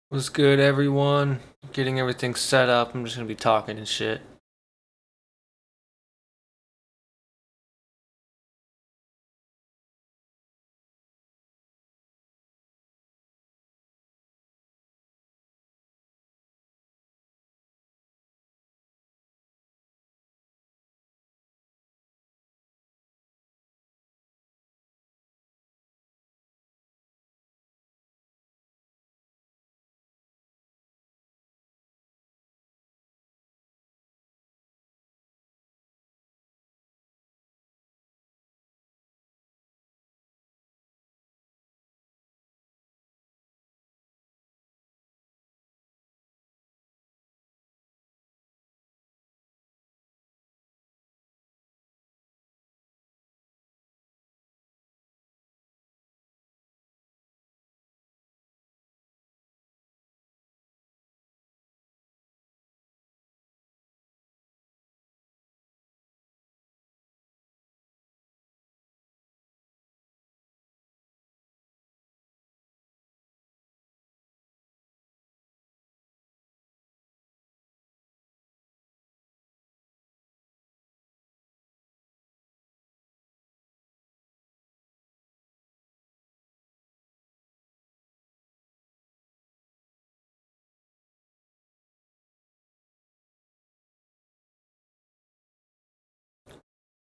What's good, everyone? Getting everything set up. I'm just gonna be talking and shit.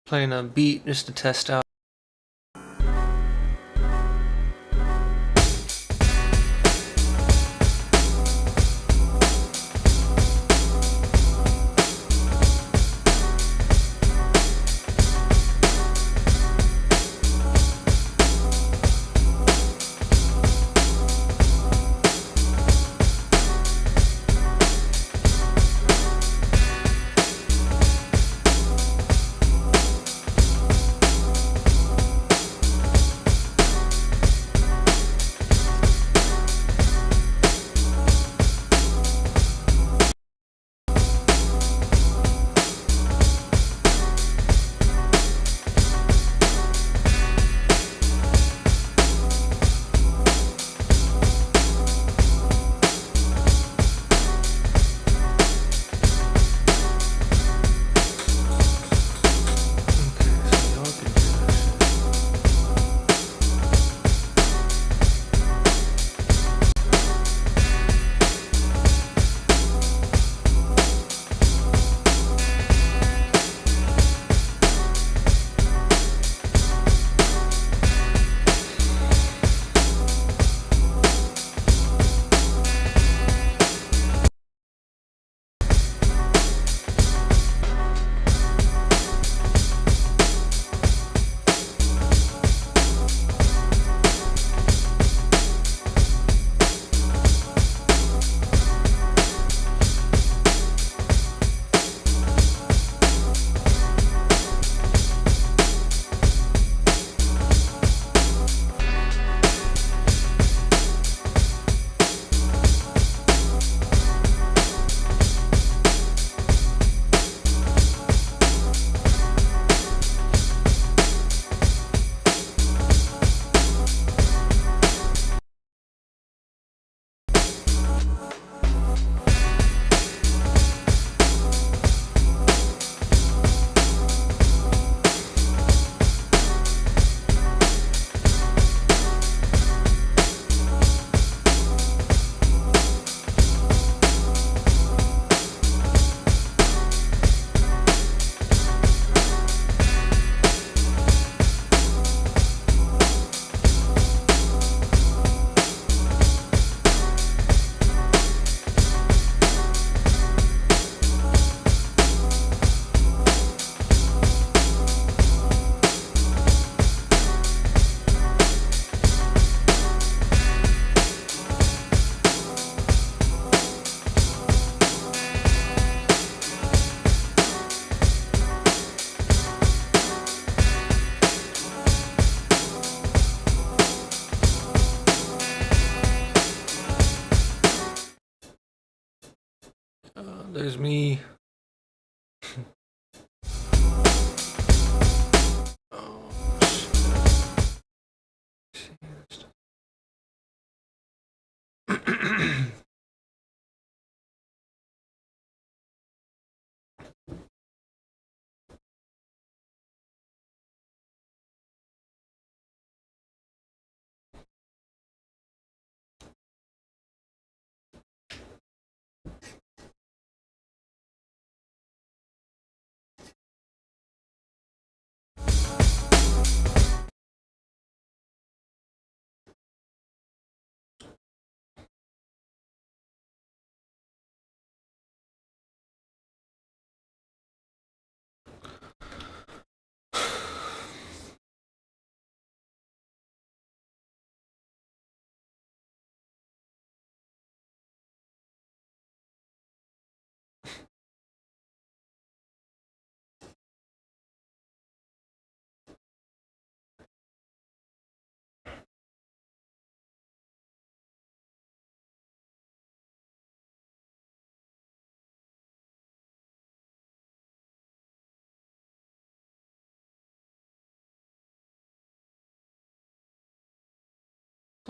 Playing a beat just to test out.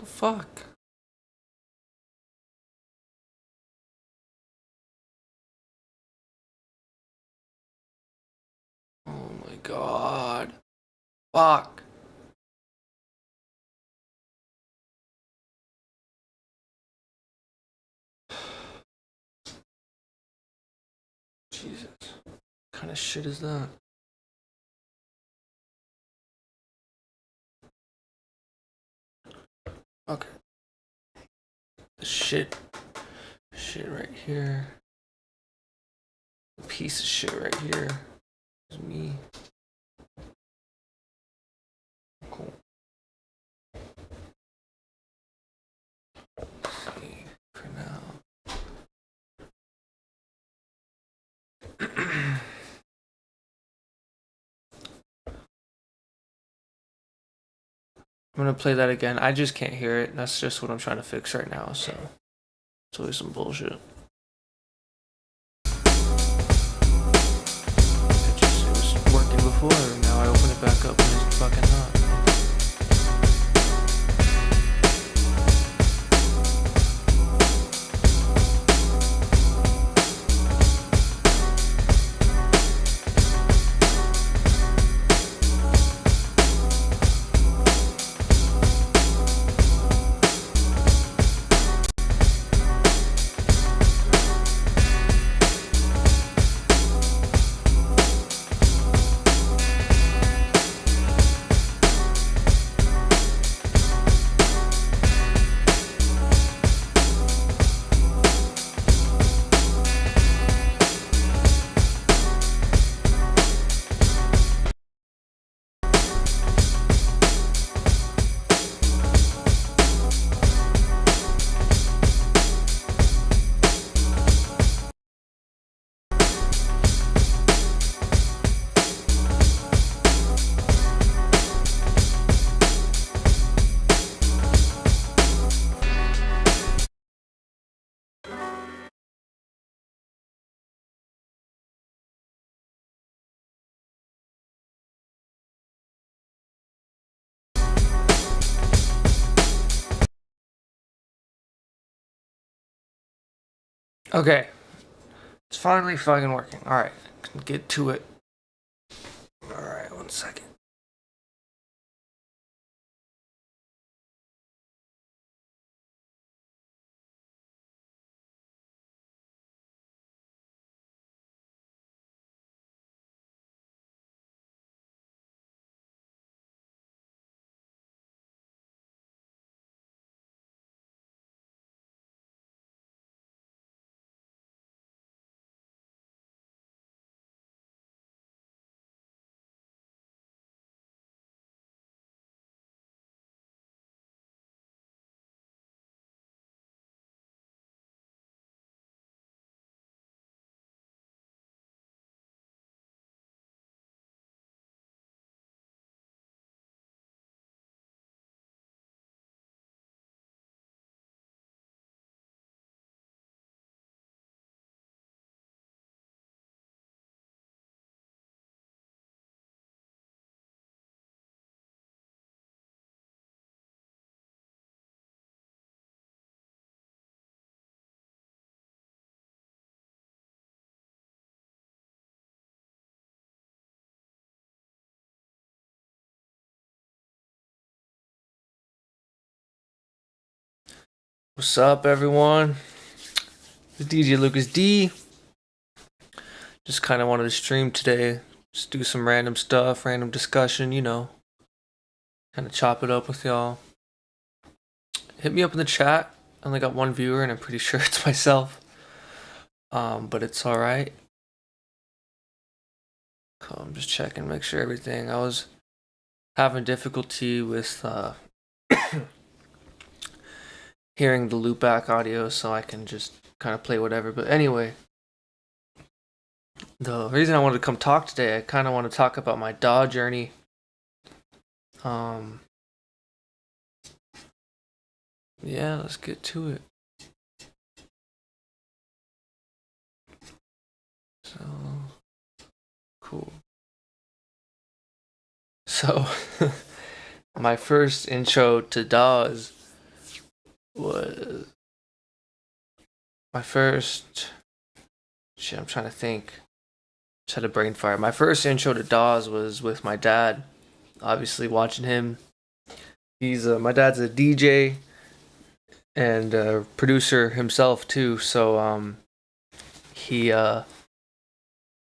The fuck? Oh my god. Fuck. Jesus. What kind of shit is that? Okay. The shit right here. The piece of shit right here is me. Cool. Let's see for now. I'm gonna play that again. I just can't hear it. That's just what I'm trying to fix right now, so it's always some bullshit. It was working before, and now I open it back up and it's fucking not. Okay. It's finally fucking working. Alright. Get to it. Alright, 1 second. What's up, everyone? It's DJ Lucas D. Just kind of wanted to stream today. Just do some random stuff, random discussion, you know. Kind of chop it up with y'all. Hit me up in the chat. I only got one viewer, and I'm pretty sure it's myself. But it's alright. Cool, I'm just checking, make sure everything. I was having difficulty with hearing the loopback audio, so I can just kind of play whatever. But anyway, the reason I wanted to come talk today, I kind of want to talk about my DAW journey. Yeah, let's get to it. So cool. So my first intro to DAWs was my first. Shit, I'm trying to think. Just had a brain fire. My first intro to DAWs was with my dad. Obviously, watching him. He's my dad's a DJ and producer himself too. So he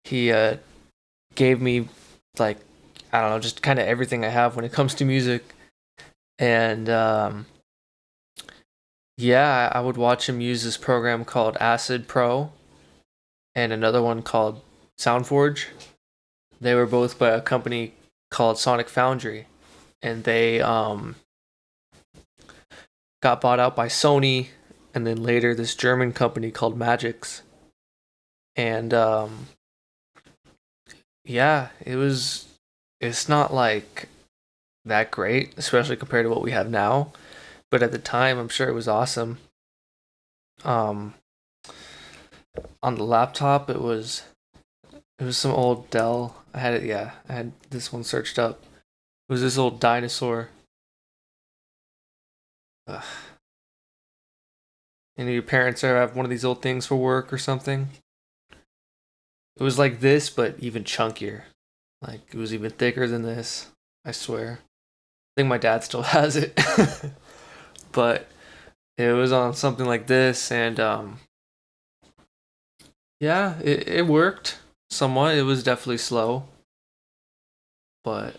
he gave me like I don't know, just kind of everything I have when it comes to music. And yeah, I would watch him use this program called Acid Pro and another one called Soundforge. They were both by a company called Sonic Foundry, and they got bought out by Sony, and then later this German company called Magix. And yeah, it's not like that great, especially compared to what we have now. But at the time, I'm sure it was awesome. Um, on the laptop, it was some old Dell. I had it, yeah. I had this one searched up. It was this old dinosaur. Ugh. Any of your parents ever have one of these old things for work or something? It was like this, but even chunkier. Like it was even thicker than this. I swear. I think my dad still has it. But it was on something like this, and yeah, it worked somewhat. It was definitely slow, but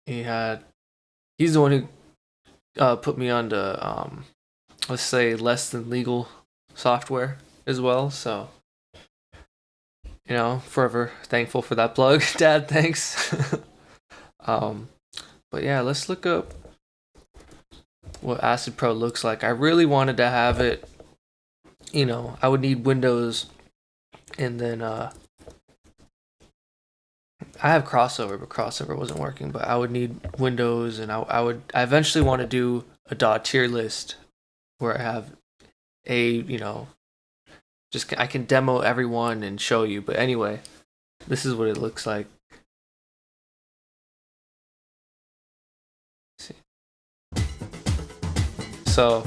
he had he's the one who put me onto let's say less than legal software as well. So forever thankful for that plug, Dad. Thanks. um, but yeah, let's look up what Acid Pro looks like. I really wanted to have it. I would need Windows, and then I have Crossover, but Crossover wasn't working. But I would need Windows, and I eventually want to do a DAW tier list where I have a just I can demo everyone and show you. But anyway, this is what it looks like. Let's see. So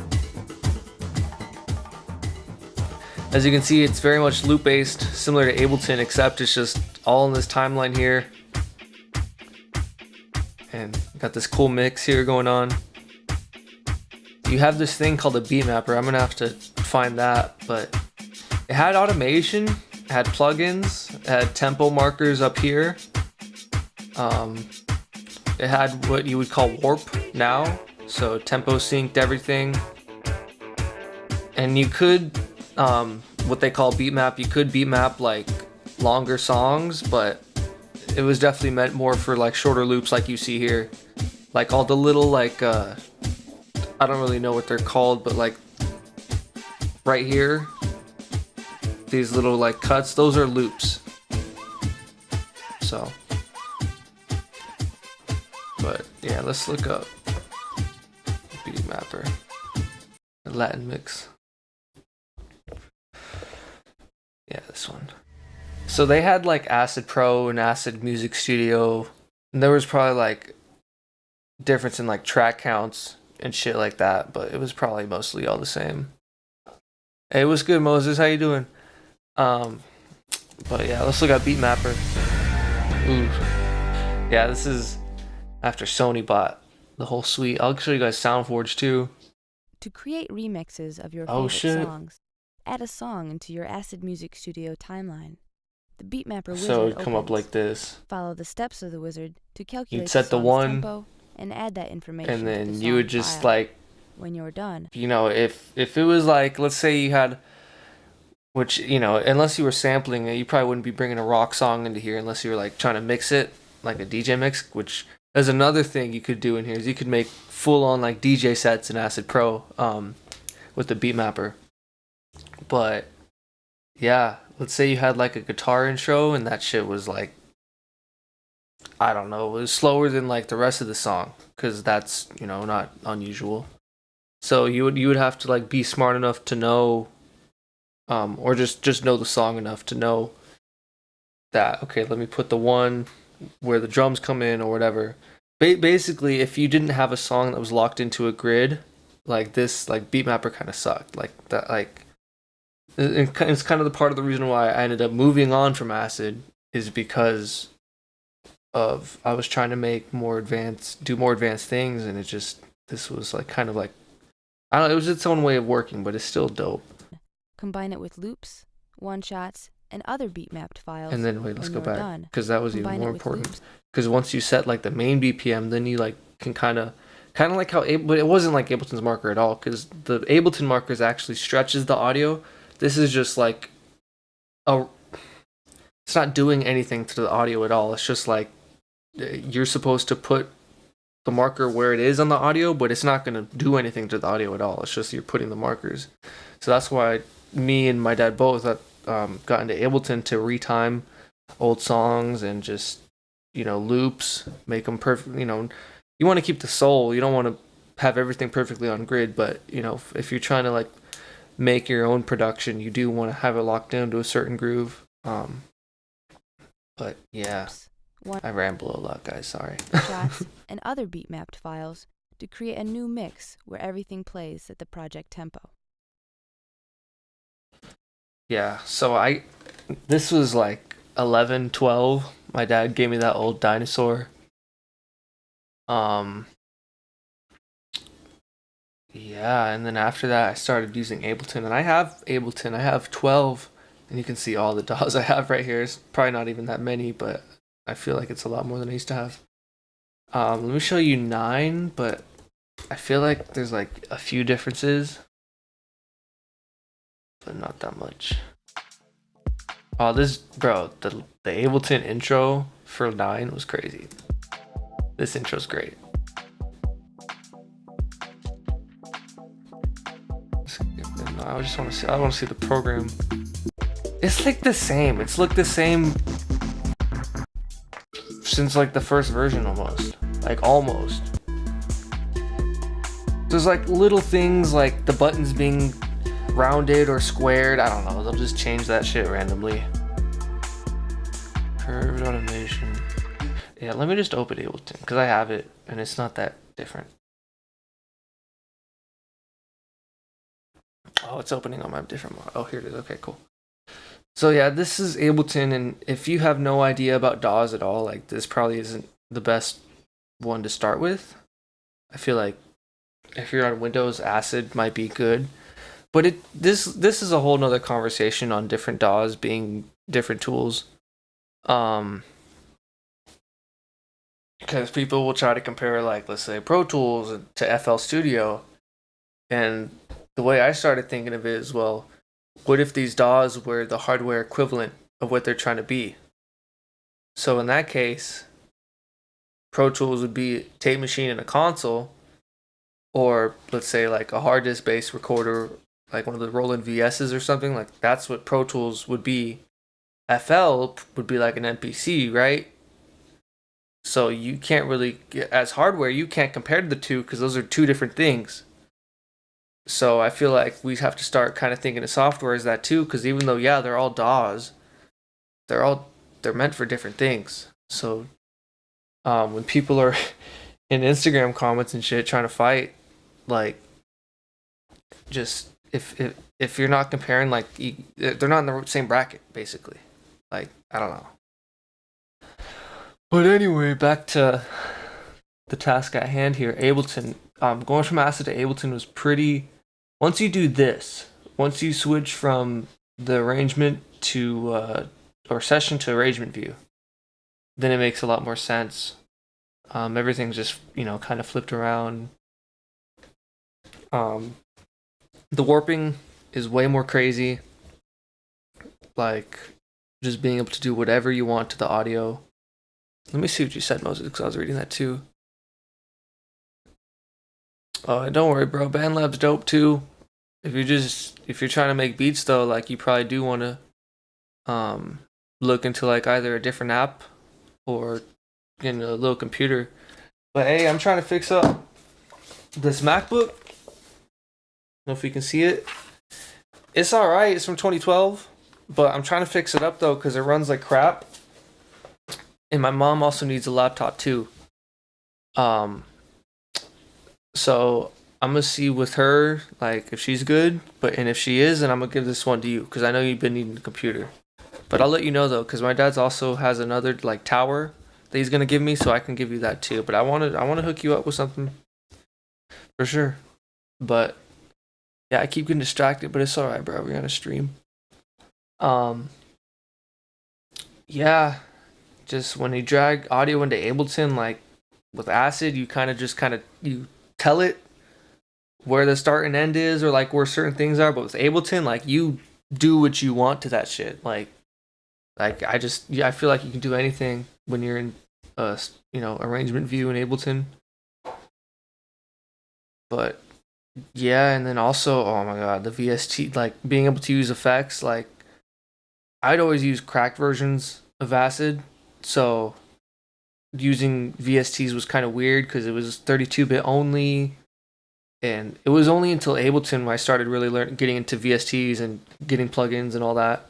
as you can see, it's very much loop based, similar to Ableton, except it's just all in this timeline here. And got this cool mix here going on. You have this thing called a beat mapper. I'm gonna have to find that, but it had automation, it had plugins, it had tempo markers up here. It had what you would call warp now, so tempo synced everything. And you could, what they call beat map, you could beat map like longer songs, but it was definitely meant more for like shorter loops like you see here. Like all the little like, I don't really know what they're called, but like right here, these little like cuts, those are loops. So, but yeah, let's look up beat mapper, Latin mix. Yeah, this one. So they had like Acid Pro and Acid Music Studio, and there was probably like difference in like track counts and shit like that, but it was probably mostly all the same. Hey, what's good, Moses? How you doing? But yeah, let's look at Beat Mapper. Ooh. Yeah, this is after Sony bought the whole suite. I'll show you guys SoundForge too. To create remixes of your favorite songs, add a song into your Acid Music Studio timeline. The Beat Mapper wizard So it'd come up like this. Follow the steps of the wizard to calculate You'd set the one tempo and add that information. And then to the you would song just file. like, When you're done, if it was like, let's say you had, which unless you were sampling it, you probably wouldn't be bringing a rock song into here unless you were like trying to mix it like a DJ mix. Which is another thing you could do in here, is you could make full on like DJ sets in Acid Pro with the Beat Mapper. But yeah, let's say you had like a guitar intro and that shit was like, I don't know, it was slower than like the rest of the song, because that's not unusual. So you would have to like be smart enough to know, or just know the song enough to know that, okay, let me put the one where the drums come in or whatever. Basically, if you didn't have a song that was locked into a grid, like this like Beatmapper kind of sucked. Like that like it's kind of the part of the reason why I ended up moving on from Acid is because of I was trying to do more advanced things, and this was like kind of like I don't know, it was its own way of working, but it's still dope. Combine it with loops, one-shots, and other beat-mapped files. And then wait, let's go back because that was even more important. Because once you set like the main BPM, then you like can kind of like how but it wasn't like Ableton's marker at all, because the Ableton markers actually stretches the audio. This is just like it's not doing anything to the audio at all. It's just like you're supposed to put the marker where it is on the audio, but it's not going to do anything to the audio at all. It's just you're putting the markers. So that's why me and my dad both got into Ableton to retime old songs and just, loops, make them perfect. You want to keep the soul. You don't want to have everything perfectly on grid, but, if you're trying to like make your own production, you do want to have it locked down to a certain groove. But yeah. I ramble a lot, guys, sorry. Shots and other beat-mapped files to create a new mix where everything plays at the project tempo. Yeah, so this was like 11, 12. My dad gave me that old dinosaur. Yeah, and then after that I started using Ableton, and I have Ableton. I have 12, and you can see all the DAWs I have right here. It's probably not even that many, but I feel like it's a lot more than I used to have. Let me show you 9, but I feel like there's like a few differences, but not that much. Oh, the Ableton intro for 9 was crazy. This intro's great. I want to see the program. It's like the same. It's looked the same since like the first version almost. There's like little things like the buttons being rounded or squared. I don't know. They'll just change that shit randomly. Curved automation. Yeah, let me just open Ableton because I have it and it's not that different. Oh, it's opening on my different mod. Oh, here it is. Okay, cool. So yeah, this is Ableton, and if you have no idea about DAWs at all, like this probably isn't the best one to start with. I feel like if you're on Windows, Acid might be good, but this is a whole nother conversation on different DAWs being different tools. Because people will try to compare, like, let's say Pro Tools to FL Studio, and the way I started thinking of it is, well, what if these DAWs were the hardware equivalent of what they're trying to be? So in that case, Pro Tools would be a tape machine and a console, or let's say like a hard disk based recorder, like one of the Roland VS's or something. Like that's what Pro Tools would be. FL would be like an MPC, right? So you can't really, as hardware, you can't compare the two because those are two different things. So I feel like we have to start kind of thinking of software as that too, because even though, yeah, they're all DAWs, they're meant for different things. So when people are in Instagram comments and shit trying to fight, like, just if you're not comparing, like, they're not in the same bracket, basically. Like, I don't know. But anyway, back to the task at hand here. Ableton. Going from Acid to Ableton was pretty. Once you do this, once you switch from the arrangement to or session to arrangement view, then it makes a lot more sense. Everything's just kind of flipped around. The warping is way more crazy. Like just being able to do whatever you want to the audio. Let me see what you said, Moses, because I was reading that too. Don't worry, bro. BandLab's dope too. If you're trying to make beats though, like you probably do want to look into like either a different app or getting a little computer. But hey, I'm trying to fix up this MacBook. I don't know if you can see it. It's alright. It's from 2012, but I'm trying to fix it up though because it runs like crap. And my mom also needs a laptop too. So I'm gonna see with her like if she's good, but and if she is, then I'm gonna give this one to you because I know you've been needing a computer. But I'll let you know though, because my dad's also has another like tower that he's gonna give me, so I can give you that too. But I wanna hook you up with something for sure. But yeah, I keep getting distracted, but it's all right, bro. We're on a stream. Um, yeah, just when you drag audio into Ableton, like with Acid, you kind of you tell it where the start and end is, or like where certain things are. But with Ableton, like you do what you want to that shit. Like I just yeah, I feel like you can do anything when you're in arrangement view in Ableton. But yeah, and then also oh my god, the VST like being able to use effects like I'd always use cracked versions of Acid, so using VSTs was kind of weird because it was 32-bit only, and it was only until Ableton when I started really getting into VSTs and getting plugins and all that.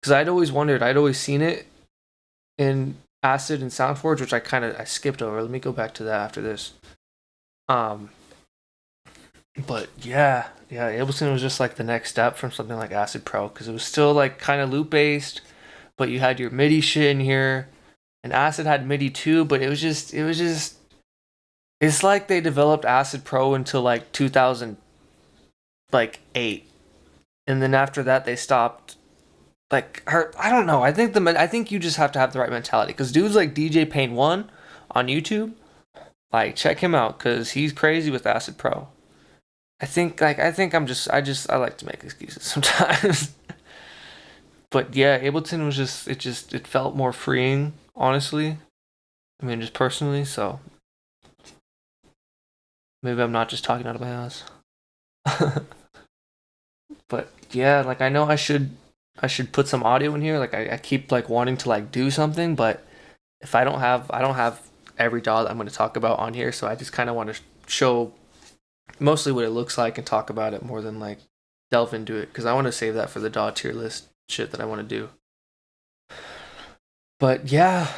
Because I'd always wondered, I'd always seen it in Acid and SoundForge, which I skipped over. Let me go back to that after this. Um, but yeah, Ableton was just like the next step from something like Acid Pro because it was still like kind of loop based, but you had your MIDI shit in here, and Acid had MIDI too. But it was just it's like they developed Acid Pro until like 2008, and then after that they stopped. Like her, I don't know. I think you just have to have the right mentality because dudes like DJ Pain One on YouTube, like check him out because he's crazy with Acid Pro. I like to make excuses sometimes. But yeah, Ableton was it felt more freeing, honestly. I mean, just personally, so maybe I'm not just talking out of my ass. But yeah, like I know I should put some audio in here. Like I keep like wanting to like do something, but if I don't have every DAW that I'm going to talk about on here, so I just kind of want to show mostly what it looks like and talk about it more than like delve into it because I want to save that for the DAW tier list shit that I want to do. But yeah,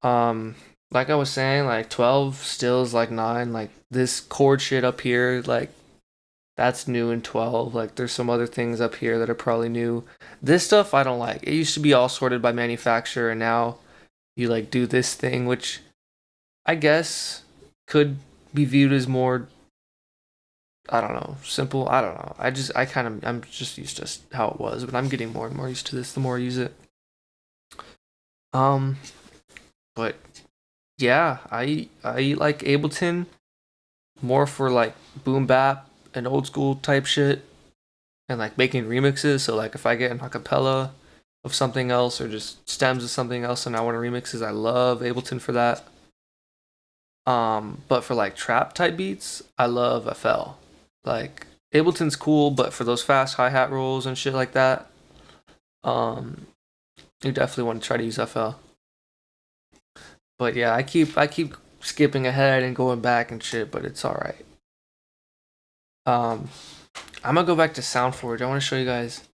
like I was saying, like 12 still is like 9. Like this chord shit up here, like that's new in 12. Like there's some other things up here that are probably new. This stuff I don't like. It used to be all sorted by manufacturer, and now you like do this thing, which I guess could be viewed as more, I don't know, simple. I don't know. I'm just used to how it was, but I'm getting more and more used to this the more I use it. Um, but yeah, I like Ableton more for like boom bap and old school type shit and like making remixes. So like if I get an acapella of something else or just stems of something else and I want to remixes, I love Ableton for that. But for like trap type beats, I love FL. Like Ableton's cool, but for those fast hi hat rolls and shit like that, um, you definitely want to try to use FL. But yeah, I keep skipping ahead and going back and shit, but it's all right. Um, I'm gonna go back to SoundForge. I want to show you guys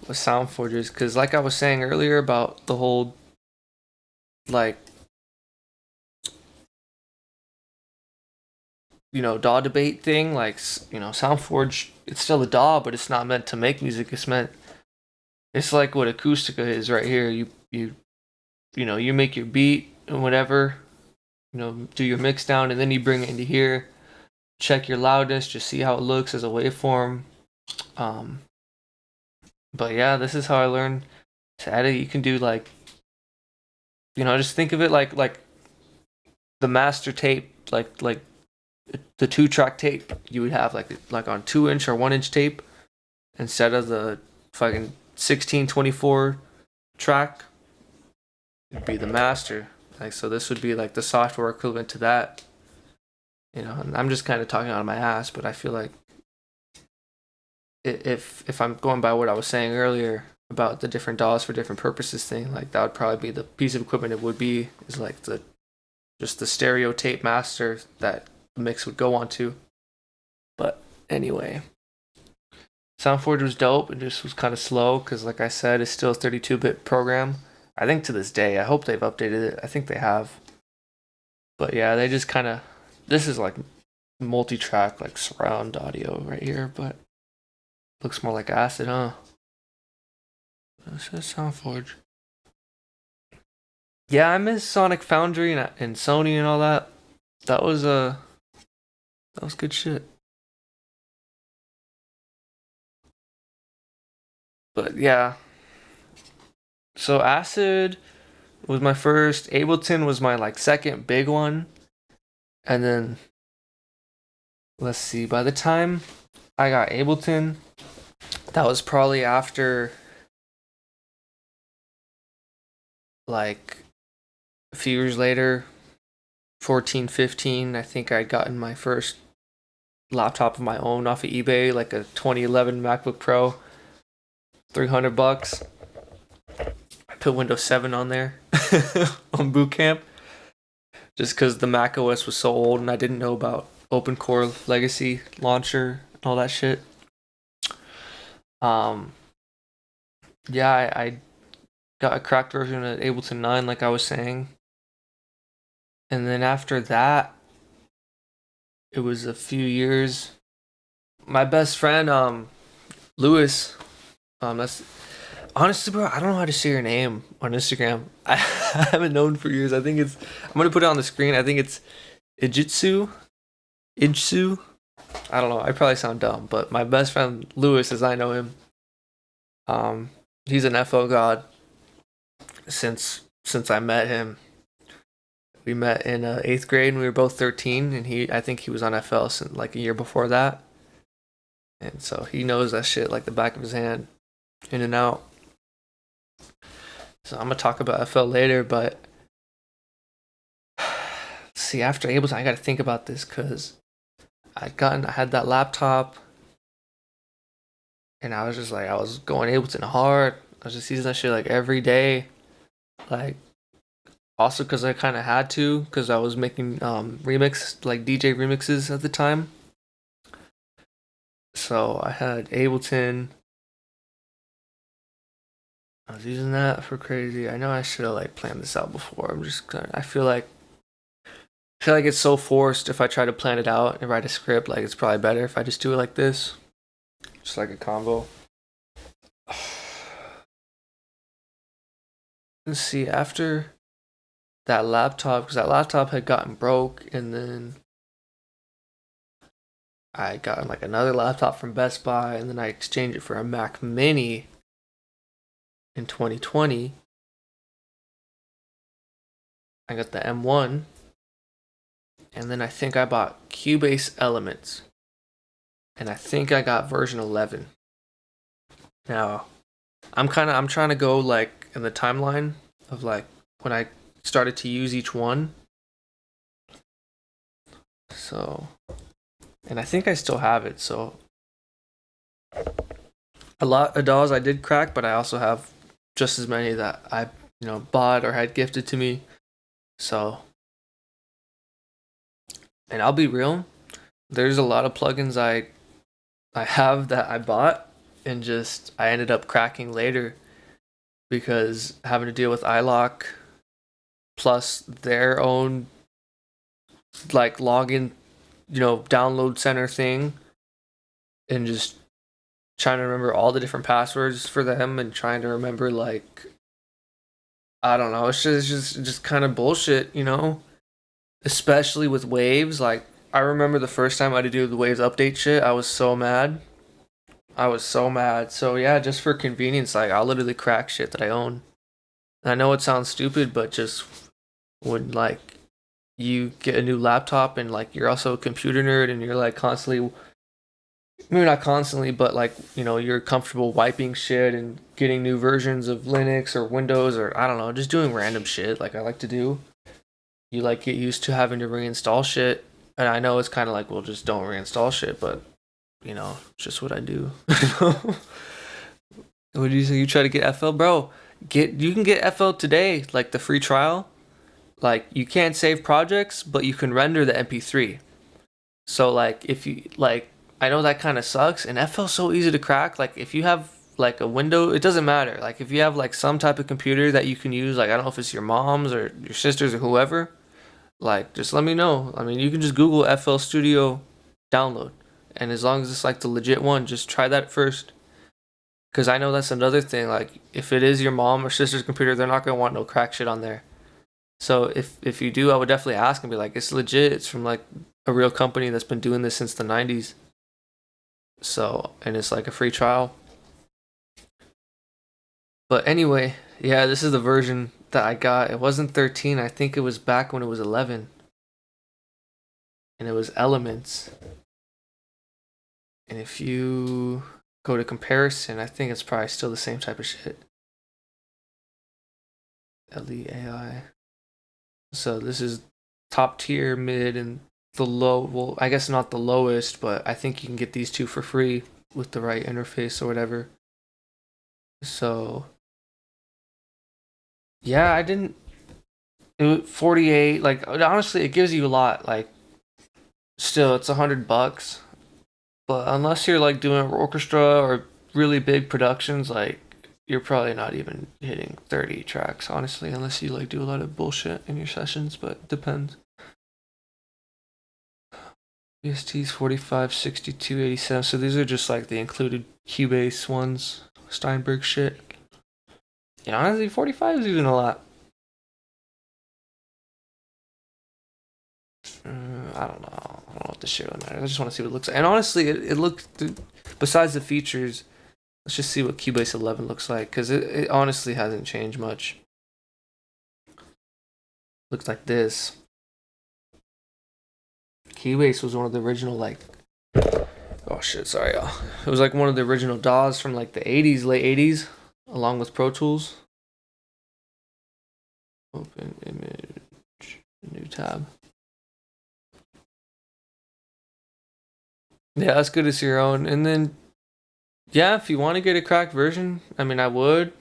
what SoundForge is, because like I was saying earlier about the whole like DAW debate thing, like SoundForge, it's still a DAW, but it's not meant to make music. It's like what Acoustica is right here. You make your beat and whatever, do your mix down, and then you bring it into here. Check your loudness, just see how it looks as a waveform. Um, but yeah, this is how I learned to edit. You can do like, just think of it like the master tape, like the 2-track tape you would have like on 2-inch or 1-inch tape instead of the fucking 16/24 track. It'd be the master. Like so, this would be like the software equivalent to that. And I'm just kind of talking out of my ass, but I feel like if I'm going by what I was saying earlier about the different DAWs for different purposes thing, like that would probably be the piece of equipment it would be is like the stereo tape master that the mix would go onto. But anyway, SoundForge was dope. It just was kind of slow because, like I said, it's still a 32-bit program. I think to this day, I hope they've updated it. I think they have. But yeah, they just kind of. This is like multi-track like surround audio right here, but looks more like acid, huh? This is SoundForge. Yeah, I miss Sonic Foundry and Sony and all that. That was good shit. But yeah. So Acid was my first, Ableton was my like second big one. And then let's see, by the time I got Ableton, that was probably after like a few years later, 14, 15, I think I'd gotten my first laptop of my own off of eBay, like a 2011 MacBook Pro, $300. I put Windows 7 on there on boot camp just because the Mac OS was so old and I didn't know about Open Core Legacy Launcher and all that shit. Yeah, I got a cracked version of Ableton 9, like I was saying. And then after that, it was a few years. My best friend, Lewis, that's honestly, bro, I don't know how to say your name on Instagram. I haven't known for years. I think it's, I'm gonna put it on the screen. I think it's Ijitsu. I don't know. I probably sound dumb, but my best friend Lewis, as I know him, he's an FO god. Since I met him, we met in 8th grade, and we were both 13. And I think he was on FL since like a year before that, and so he knows that shit like the back of his hand, in and out. So I'm gonna talk about FL later, but see, after Ableton, I gotta think about this because I had that laptop, and I was just like, I was going Ableton hard. I was just using that shit like every day, like also because I kind of had to, because I was making remix, like DJ remixes at the time. So I had Ableton. I was using that for crazy. I know I should have like planned this out before. I feel like it's so forced if I try to plan it out and write a script. Like it's probably better if I just do it like this, just like a combo. Let's see, after that laptop, because that laptop had gotten broke, and then I got like another laptop from Best Buy, and then I exchanged it for a Mac Mini in 2020. I got the M1, and then I think I bought Cubase Elements, and I think I got version 11. Now, I'm trying to go like in the timeline of like when I started to use each one. So, and I think I still have it. So, a lot of DAWs I did crack, but I also have just as many that I bought or had gifted to me. So, and I'll be real, there's a lot of plugins I have that I bought and just I ended up cracking later because having to deal with iLok plus their own like login, download center thing, and just trying to remember all the different passwords for them and trying to remember like I don't know, it's just kind of bullshit, especially with Waves. Like I remember the first time I had to do the Waves update shit, I was so mad. So yeah, just for convenience, like I'll literally crack shit that I own. And I know it sounds stupid, but just when like you get a new laptop and like you're also a computer nerd and you're like constantly, maybe not constantly, but like you're comfortable wiping shit and getting new versions of Linux or Windows or I don't know, just doing random shit like I like to do. You like get used to having to reinstall shit, and I know it's kind of like, well, just don't reinstall shit, but it's just what I do. What do you say? You try to get FL, bro? You can get FL today, like the free trial. Like you can't save projects, but you can render the MP3. So like if you like, I know that kind of sucks, and FL's so easy to crack. Like if you have like a window, it doesn't matter. Like if you have like some type of computer that you can use, like I don't know if it's your mom's or your sister's or whoever, like just let me know. I mean, you can just Google FL Studio download. And as long as it's like the legit one, just try that first. Because I know that's another thing. Like, if it is your mom or sister's computer, they're not gonna want no crack shit on there. So if you do, I would definitely ask and be like, it's legit. It's from like a real company that's been doing this since the 90s. So, and it's like a free trial. But anyway, yeah, this is the version that I got. It wasn't 13. I think it was back when it was 11. And it was Elements. And if you go to comparison, I think it's probably still the same type of shit. LEAI. So this is top tier, mid, and the low. Well, I guess not the lowest, but I think you can get these two for free with the right interface or whatever. So yeah, I didn't. It was 48. Like, honestly, it gives you a lot. Like, still, it's $100. But unless you're like doing orchestra or really big productions, like, you're probably not even hitting 30 tracks, honestly, unless you like do a lot of bullshit in your sessions, but it depends. VST's 45, 62, 87. So these are just like the included Cubase ones, Steinberg shit. Yeah, honestly, 45 is even a lot. I don't know. I don't know what the shit on that. I just want to see what it looks like. And honestly, it looks. Besides the features, let's just see what Cubase 11 looks like, because it honestly hasn't changed much. Looks like this. Cubase was one of the original, like. Oh shit, sorry y'all. It was like one of the original DAWs from like the 80s, late 80s, along with Pro Tools. Open image, new tab. Yeah, that's good as your own. And then, yeah, if you want to get a cracked version, I mean, I would.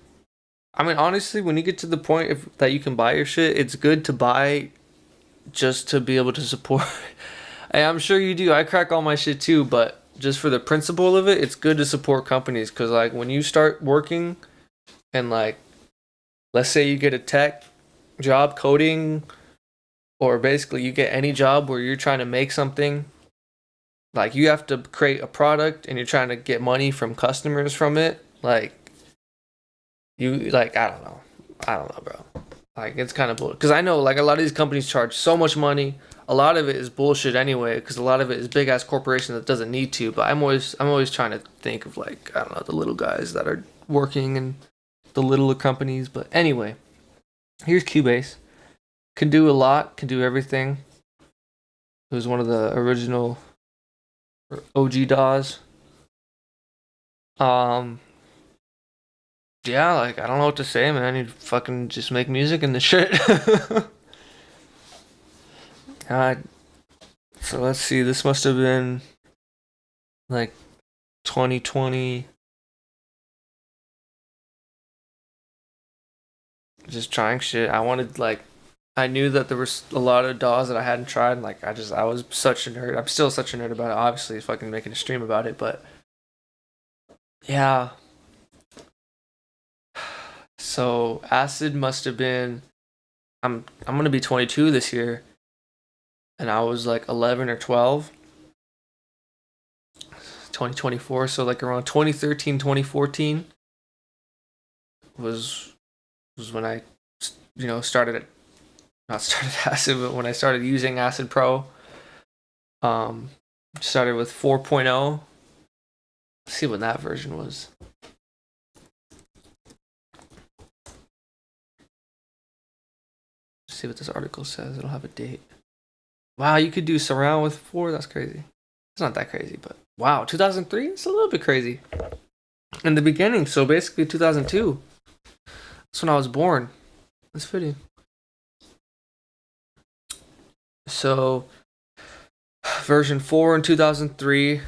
I mean, honestly, when you get to the point that you can buy your shit, it's good to buy just to be able to support. Hey, I'm sure you do. I crack all my shit too, but just for the principle of it, it's good to support companies, because like when you start working and like, let's say you get a tech job coding, or basically you get any job where you're trying to make something, like you have to create a product and you're trying to get money from customers from it, like you like I don't know, bro. Like, it's kind of bullshit, because I know like a lot of these companies charge so much money. A lot of it is bullshit anyway, because a lot of it is big ass corporation that doesn't need to. But I'm always trying to think of, like, I don't know, the little guys that are working in the littler companies. But anyway, here's Cubase. Can do a lot. Can do everything. It was one of the original OG DAWs. Yeah, like, I don't know what to say, man. You fucking just make music and the shit. God. So let's see. This must have been like 2020. Just trying shit. I knew that there was a lot of DAWs that I hadn't tried. Like, I was such a nerd. I'm still such a nerd about it. Obviously, fucking making a stream about it, but yeah. So Acid must have been. I'm gonna be 22 this year, and I was like 11 or 12. 2024, so like around 2013, 2014 was when I, started not started Acid, but when I started using Acid Pro. Started with 4.0. Let's see what that version was. Let's see what this article says. It'll have a date. Wow, you could do surround with 4. That's crazy. It's not that crazy, but wow, 2003. It's a little bit crazy. In the beginning, so basically 2002. That's when I was born. That's fitting. So version 4 in 2003.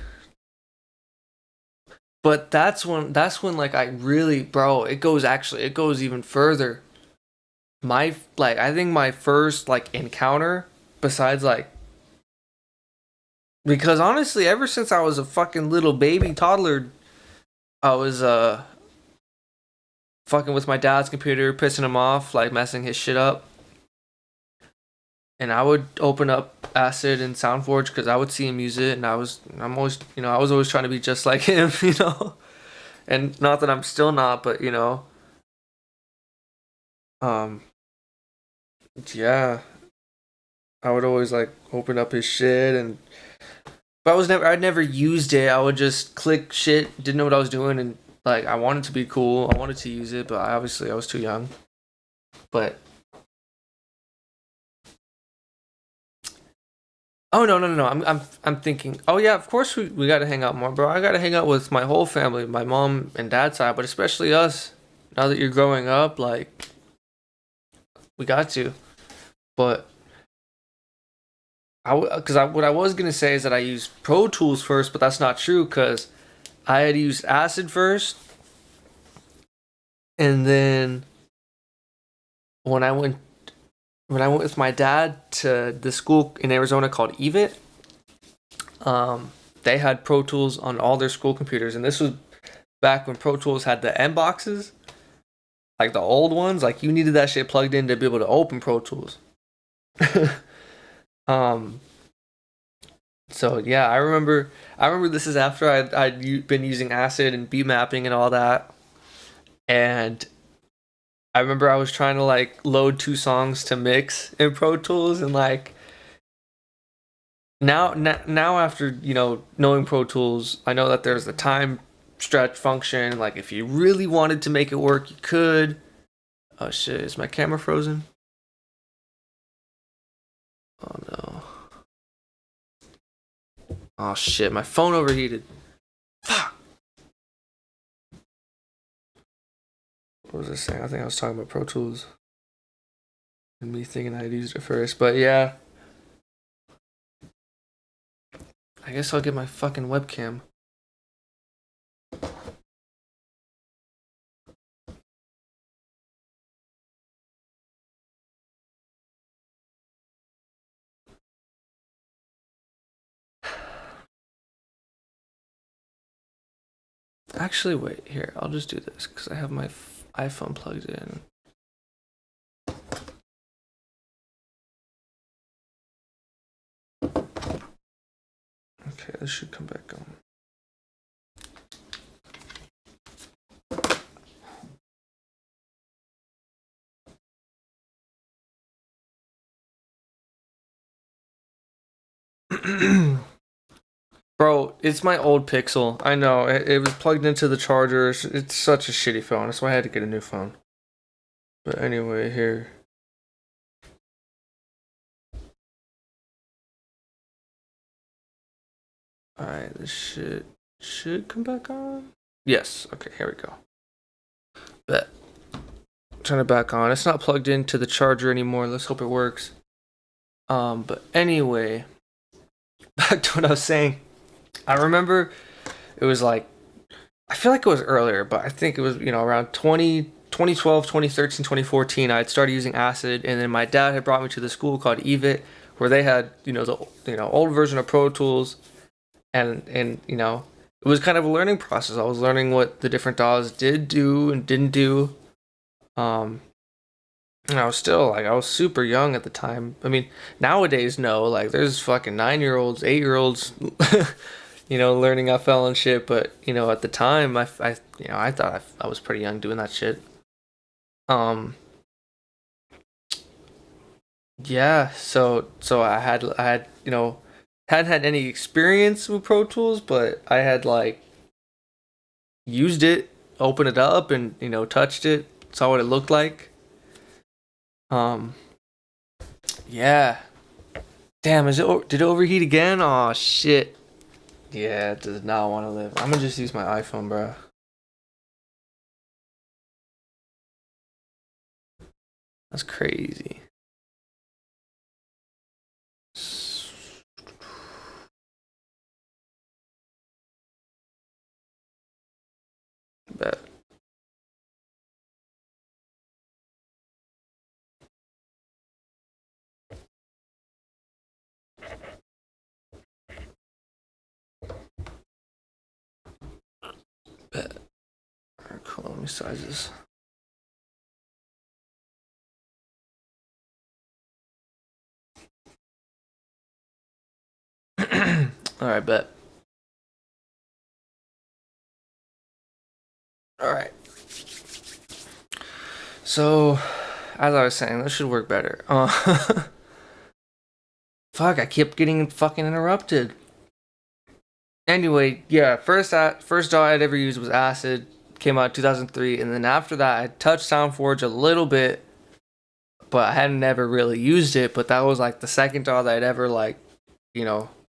But that's when like I really, bro, it goes even further. I think my first like encounter, besides like, because honestly, ever since I was a fucking little baby toddler, I was fucking with my dad's computer, pissing him off, like messing his shit up. and I would open up Acid and SoundForge because I would see him use it, and I'm always, I was always trying to be just like him, and not that I'm still not, but um, yeah, I would always like open up his shit, and but I'd never used it. I would just click shit, didn't know what I was doing, and like I wanted to be cool, I wanted to use it, but obviously I was too young. But oh no no no no! I'm thinking. Oh yeah, of course we got to hang out more, bro. I got to hang out with my whole family, my mom and dad's side, but especially us. Now that you're growing up, like we got to. But what I was gonna say is that I used Pro Tools first, but that's not true because I had used Acid first, and then when I went when I went with my dad to the school in Arizona called EVIT, they had Pro Tools on all their school computers, and this was back when Pro Tools had the M boxes, like the old ones. Like you needed that shit plugged in to be able to open Pro Tools. um, so yeah, I remember. I remember this is after been using Acid and beat mapping and all that, and I remember I was trying to like load two songs to mix in Pro Tools, and like now after knowing Pro Tools, I know that there's the time stretch function. Like if you really wanted to make it work, you could. Oh shit, is my camera frozen? Oh no. Oh shit, my phone overheated. Fuck. What was I saying? I think I was talking about Pro Tools and me thinking I'd used it first, but yeah. I guess I'll get my fucking webcam. Actually, wait, here, I'll just do this because I have my iPhone plugged in. Okay, this should come back on. Bro, it's my old Pixel. I know. It was plugged into the charger. It's such a shitty phone. That's why I had to get a new phone. But anyway, here. Alright, this shit should come back on. Yes. Okay, here we go. Bet. Turn it back on. It's not plugged into the charger anymore. Let's hope it works. But anyway, back to what I was saying. I remember it was like, I feel like it was earlier, but I think it was, around 2012, 2013, 2014. I had started using Acid, and then my dad had brought me to the school called EVIT, where they had, the old version of Pro Tools, and it was kind of a learning process. I was learning what the different DAWs did do and didn't do. And I was still like, I was super young at the time. I mean, nowadays, no, like there's fucking 9-year-olds, 8-year-olds, learning FL and shit. But at the time, I thought I was pretty young doing that shit. Yeah. So hadn't had any experience with Pro Tools, but I had like used it, opened it up, and touched it, saw what it looked like. Um, yeah. Damn, did it overheat again? Oh shit. Yeah, it does not want to live. I'm gonna just use my iPhone, bro. That's crazy. Bet. Bet. Alright, cool. Let me size this. Alright, bet. Alright. So, as I was saying, this should work better. Fuck, I kept getting fucking interrupted. Anyway, yeah, first DAW I'd ever used was Acid. Came out in 2003, and then after that, I touched SoundForge a little bit, but I had never really used it. But that was like the second DAW that I'd ever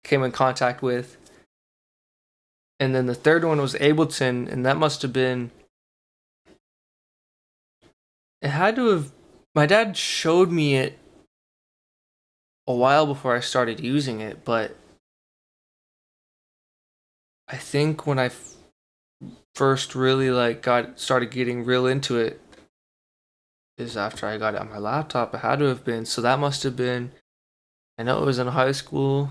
came in contact with. And then the third one was Ableton, and that must have been. It had to have. My dad showed me it a while before I started using it, but I think when I first really started getting real into it is after I got it on my laptop. It had to have been. So that must have been. I know it was in high school.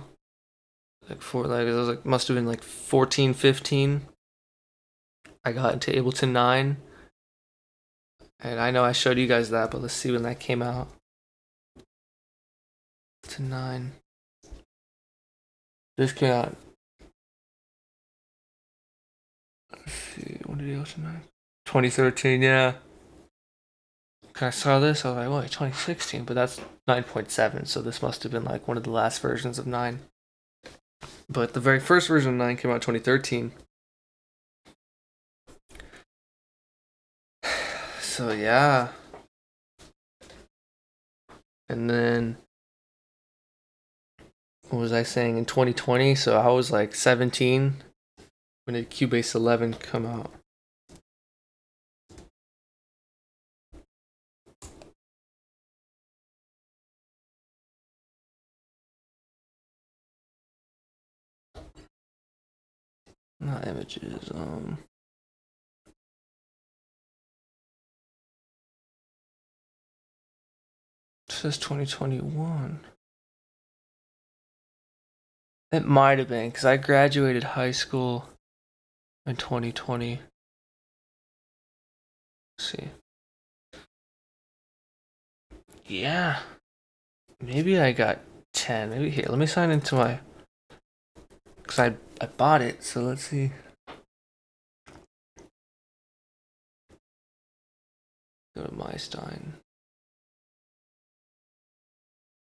Must have been like 14, 15. I got into Ableton 9. And I know I showed you guys that, but let's see when that came out. To 9. This came out. Let's see, when did Ableton 9? 2013, yeah. I saw this, I was like, wait, 2016, but that's 9.7, so this must have been like one of the last versions of 9. But the very first version of 9 came out in 2013. So yeah. And then what was I saying, in 2020? So I was like 17 when did Cubase 11 come out? Not images, it says 2021. It might have been, because I graduated high school in 2020. Let's see. Yeah. Maybe I got 10. Maybe here. Let me sign into my. Because I bought it, so let's see. Go to MyStein.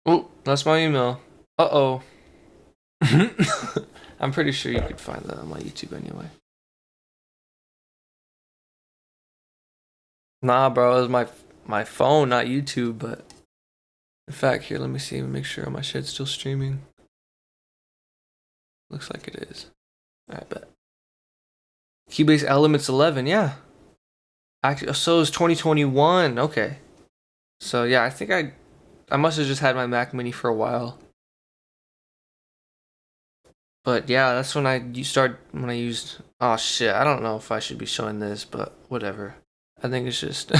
Oh, that's my email. Uh-oh. I'm pretty sure you could find that on my YouTube anyway. Nah, bro, it was my phone, not YouTube, but in fact, here, let me see, make sure my shit's still streaming. Looks like it is. I bet. Cubase Elements 11, yeah. Actually, so is 2021. Okay. So yeah, I think I must have just had my Mac Mini for a while. But yeah, that's when I used. Oh shit, I don't know if I should be showing this, but whatever. I think it's just.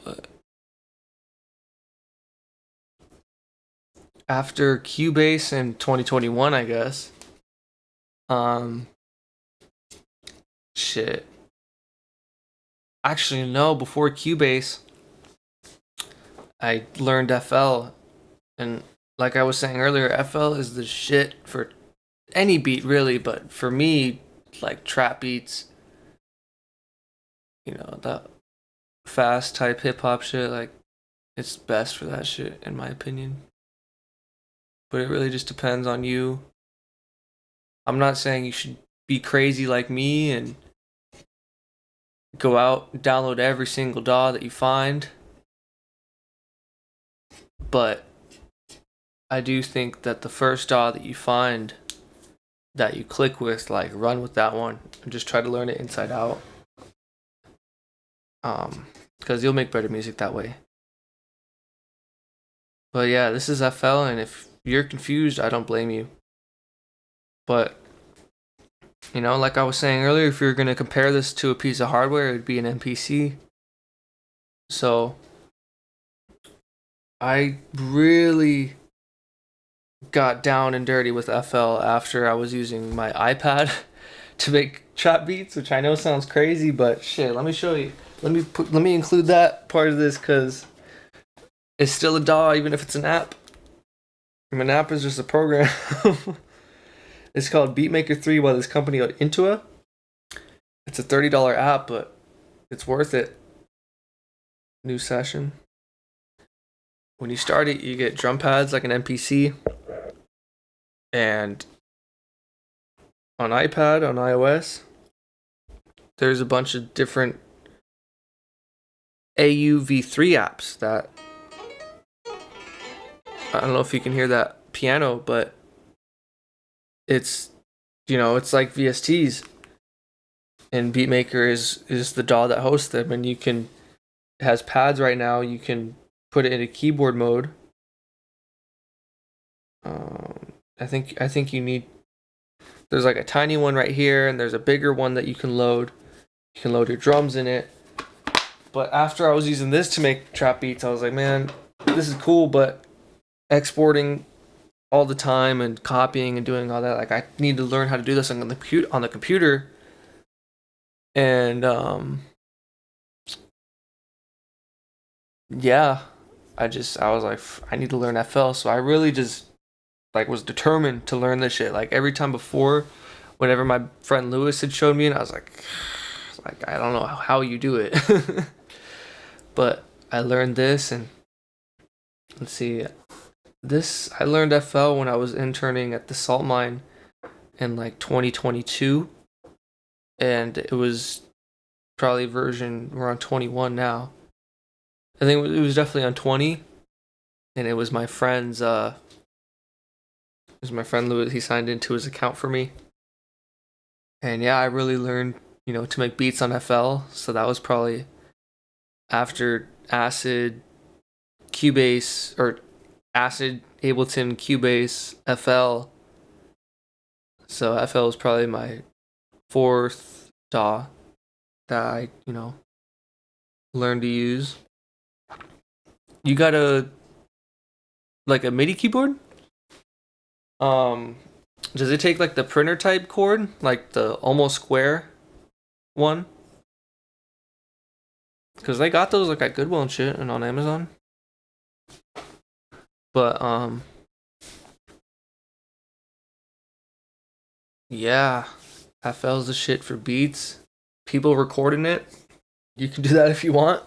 But after Cubase in 2021, I guess. Shit. Actually, no. Before Cubase, I learned FL, and like I was saying earlier, FL is the shit for any beat, really. But for me, like trap beats, that fast type hip hop shit, like it's best for that shit, in my opinion. But it really just depends on you. I'm not saying you should be crazy like me and go out and download every single DAW that you find. But I do think that the first DAW that you find that you click with, like, run with that one and just try to learn it inside out. Because you'll make better music that way. But yeah, this is FL, and if you're confused, I don't blame you. But like I was saying earlier, if you're going to compare this to a piece of hardware, it would be an MPC. So I really got down and dirty with FL after I was using my iPad to make trap beats, which I know sounds crazy, but shit, let me show you. Let me include that part of this, because It's still a DAW even if it's an app. An app is just a program. It's called Beatmaker 3 by this company called Intua. It's a $30 app, but it's worth it. New session. When you start it, you get drum pads like an MPC. And on iPad, on iOS, there's a bunch of different AUV3 apps that I don't know if you can hear that piano, but it's it's like VSTs, and Beatmaker is the DAW that hosts them, and it has pads right now. You can put it into keyboard mode. I think you need. There's like a tiny one right here, and there's a bigger one that you can load. You can load your drums in it. But after I was using this to make trap beats, I was like, man, this is cool, but exporting all the time and copying and doing all that, like I need to learn how to do this on the computer. And yeah, I was like, I need to learn FL. So I really just like was determined to learn this shit. Like every time before, whenever my friend Lewis had showed me, and I was like I don't know how you do it. But I learned this, and let's see, I learned FL when I was interning at the salt mine in like 2022, and it was probably we're on 21 now. I think it was definitely on 20, and it was my friend's my friend Louis. He signed into his account for me, and yeah, I really learned to make beats on FL. So that was probably after Acid, Cubase, or Acid, Ableton, Cubase, FL. So FL is probably my fourth DAW that I learned to use. You got a MIDI keyboard? Does it take like the printer type cord, like the almost square one? Because they got those like at Goodwill and shit, and on Amazon. But yeah, FL's the shit for beats. People recording it, you can do that if you want.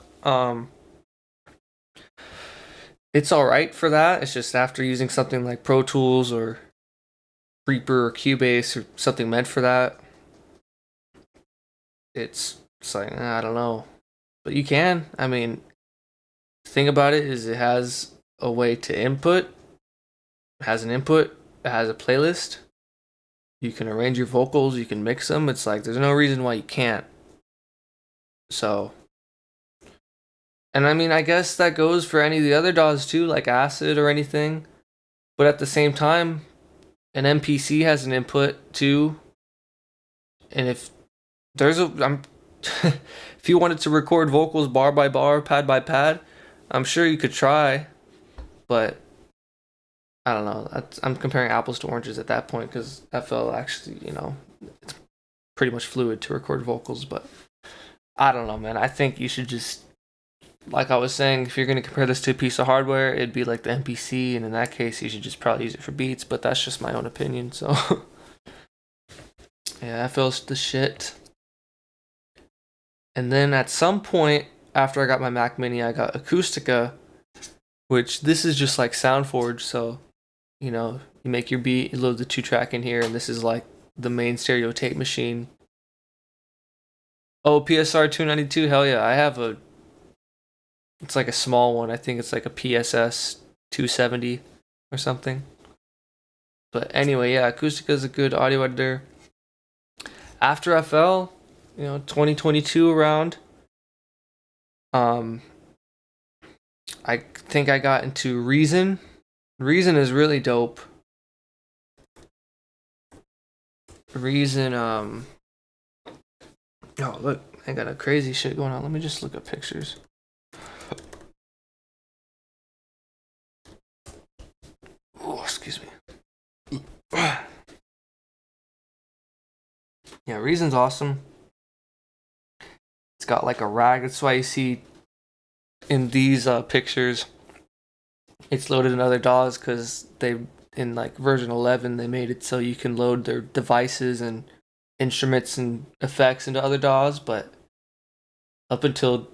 It's alright for that. It's just after using something like Pro Tools or Reaper or Cubase or something meant for that, it's like, I don't know. But you can. I mean, the thing about it is it has a way to input. It has an input. It has a playlist. You can arrange your vocals. You can mix them. It's like, there's no reason why you can't. So, and I mean, I guess that goes for any of the other DAWs too, like Acid or anything. But at the same time, an MPC has an input too. And if if you wanted to record vocals bar by bar, pad by pad, I'm sure you could try. But I don't know. I'm comparing apples to oranges at that point, because FL actually, it's pretty much fluid to record vocals. But I don't know, man. I think you should just, like I was saying, if you're going to compare this to a piece of hardware, it'd be like the MPC, and in that case, you should just probably use it for beats, but that's just my own opinion, so. Yeah, FL's the shit. And then at some point, after I got my Mac Mini, I got Acoustica, which this is just like SoundForge, so, you make your beat, you load the 2-track in here, and this is like the main stereo tape machine. Oh, PSR 292, hell yeah, I have it's like a small one. I think it's like a PSS 270 or something. But anyway, yeah, Acoustica is a good audio editor. After FL, 2022 around, I think I got into Reason. Reason is really dope. Reason, oh, look, I got a crazy shit going on. Let me just look at pictures. Oh, excuse me. Yeah, Reason's awesome. It's got like a rag. That's why you see in these pictures it's loaded in other DAWs because they in like version 11 they made it so you can load their devices and instruments and effects into other DAWs, but up until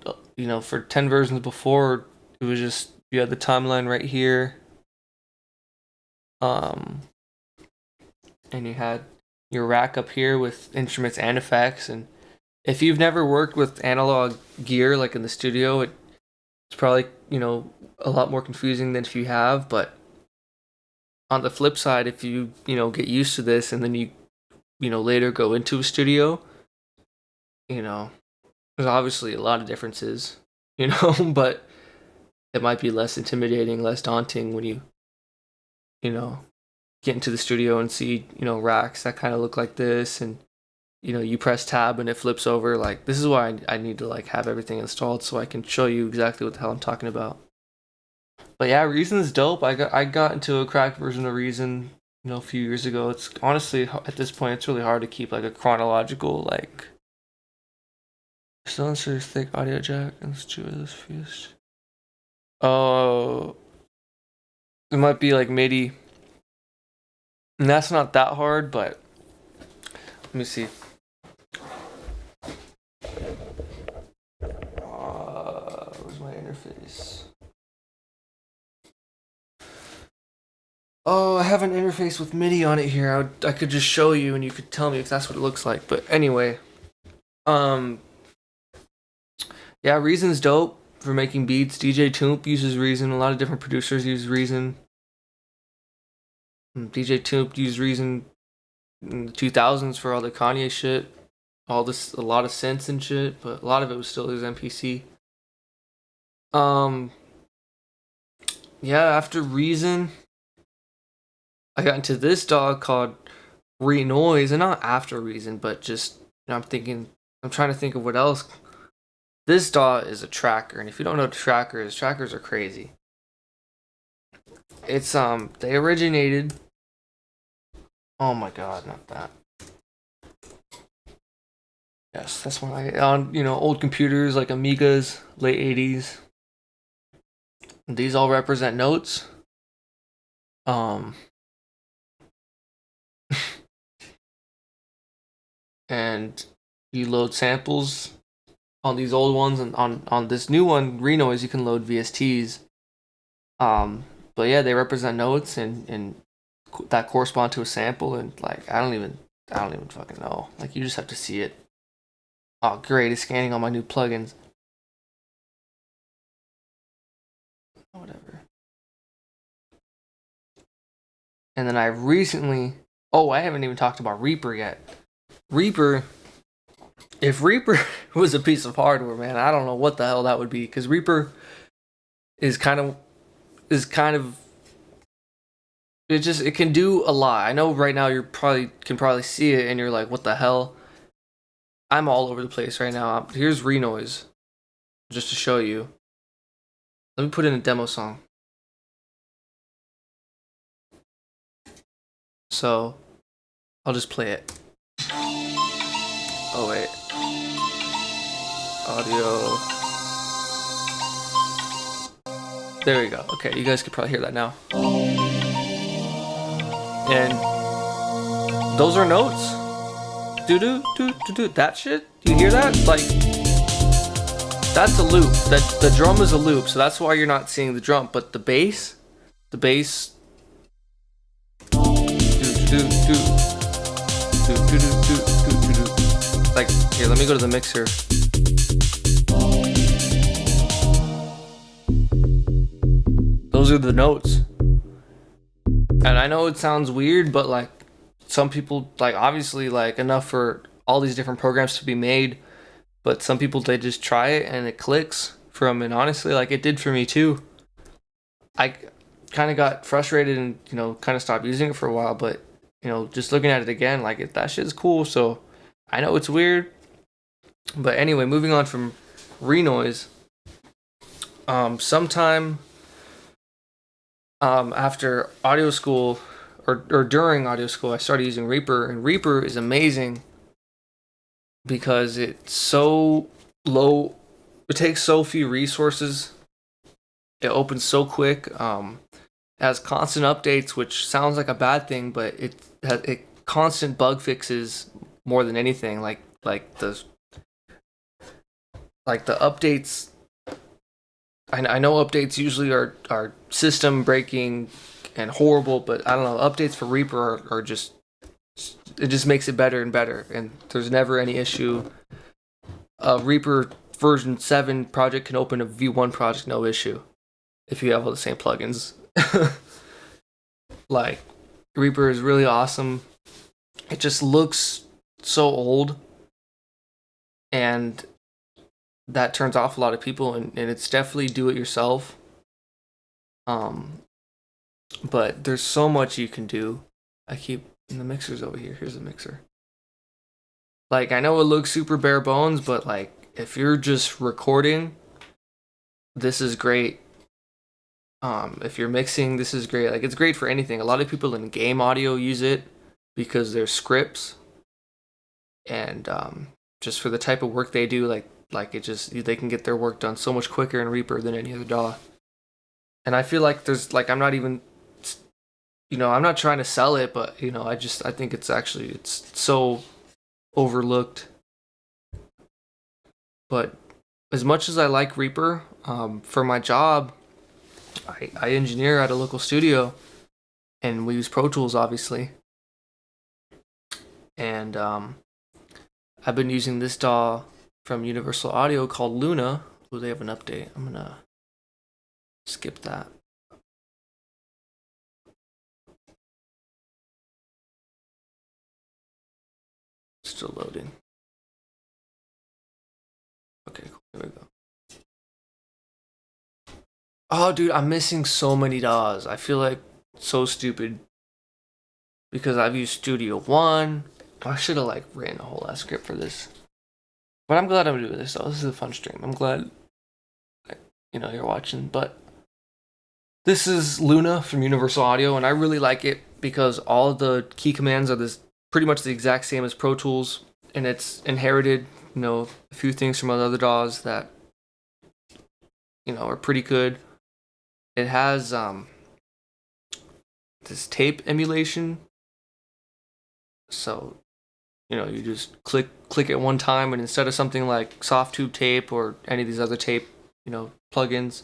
for 10 versions before, it was just you had the timeline right here, um and you had your rack up here with instruments and effects. And if you've never worked with analog gear like in the studio, it's probably a lot more confusing than if you have. But on the flip side, if you get used to this and then you later go into a studio, there's obviously a lot of differences, but it might be less intimidating, less daunting when you know get into the studio and see racks that kind of look like this. And you press tab and it flips over. Like, this is why I need to like have everything installed so I can show you exactly what the hell I'm talking about. But yeah, Reason's dope. I got into a cracked version of Reason a few years ago. It's honestly, at this point, it's really hard to keep like a chronological like silencer, thick audio jack, and let's do this fused. Oh, it might be like MIDI, and that's not that hard. But let me see. Where's my interface? Oh, I have an interface with MIDI on it here. I could just show you, and you could tell me if that's what it looks like. But anyway, yeah, Reason's dope for making beats. DJ Toomp uses Reason. A lot of different producers use Reason. DJ Toomp used Reason in the 2000s for all the Kanye shit. A lot of synths and shit, but a lot of it was still his MPC. Yeah, after Reason, I got into this DAW called Renoise, and not after Reason, but just I'm trying to think of what else. This DAW is a tracker, and if you don't know what trackers are crazy. It's they originated. Oh my god, not that. Yes, that's when on old computers like Amigas, late 80s. These all represent notes. And you load samples on these old ones, and on this new one, Renoise, you can load VSTs. But yeah, they represent notes and that correspond to a sample, and like I don't even fucking know. Like, you just have to see it. Oh great, it's scanning all my new plugins. Whatever. And then I haven't even talked about Reaper yet. If Reaper was a piece of hardware, man, I don't know what the hell that would be, because Reaper is kind of it can do a lot. I know right now you can probably see it and you're like, what the hell? I'm all over the place right now. Here's Renoise, just to show you. Let me put in a demo song. So I'll just play it. Oh wait. Audio. There we go. Okay, you guys could probably hear that now. And those are notes. Do do do do do. That shit. Do you hear that? Like, that's a loop. That the drum is a loop, so that's why you're not seeing the drum. But the bass. Do do do do do do do do do. Like, here, let me go to the mixer. Those are the notes. And I know it sounds weird, but like, some people, like, obviously, like, enough for all these different programs to be made, but some people, they just try it and it clicks for them. And honestly, like, it did for me too. I kind of got frustrated and kind of stopped using it for a while, but just looking at it again, like, that shit's cool. So I know it's weird, but anyway, moving on from Renoise. Sometime after audio school, or during audio school, I started using Reaper, and Reaper is amazing because it's so low. It takes so few resources It opens so quick. It has constant updates, which sounds like a bad thing, but it constant bug fixes more than anything. Like the updates. I know updates usually are system breaking and horrible, but I don't know. Updates for Reaper are just, it just makes it better and better, and there's never any issue. Reaper version 7 project can open a V1 project no issue if you have all the same plugins. Like, Reaper is really awesome. It just looks so old, and that turns off a lot of people, and it's definitely do it yourself. Um, but there's so much you can do. I keep the mixer's over here. Here's the mixer. Like, I know it looks super bare bones, but like if you're just recording, this is great. If you're mixing, this is great. Like, it's great for anything. A lot of people in game audio use it because there's scripts, and just for the type of work they do, like it just, they can get their work done so much quicker in Reaper than any other DAW. And I feel like there's like, I'm not even, I'm not trying to sell it, but I think it's so overlooked. But as much as I like Reaper, for my job, I engineer at a local studio, and we use Pro Tools, obviously. And I've been using this DAW from Universal Audio called Luna. Oh, they have an update. I'm gonna skip that. Still loading. Okay, cool. There we go. Oh, dude, I'm missing so many DAWs. I feel like so stupid because I've used Studio One. I should have like written a whole ass script for this. But I'm glad I'm doing this though. This is a fun stream. I'm glad you're watching. But this is Luna from Universal Audio, and I really like it because all of the key commands are this pretty much the exact same as Pro Tools, and it's inherited, a few things from other DAWs that are pretty good. It has this tape emulation, so you just click it one time, and instead of something like Softtube tape or any of these other tape plugins,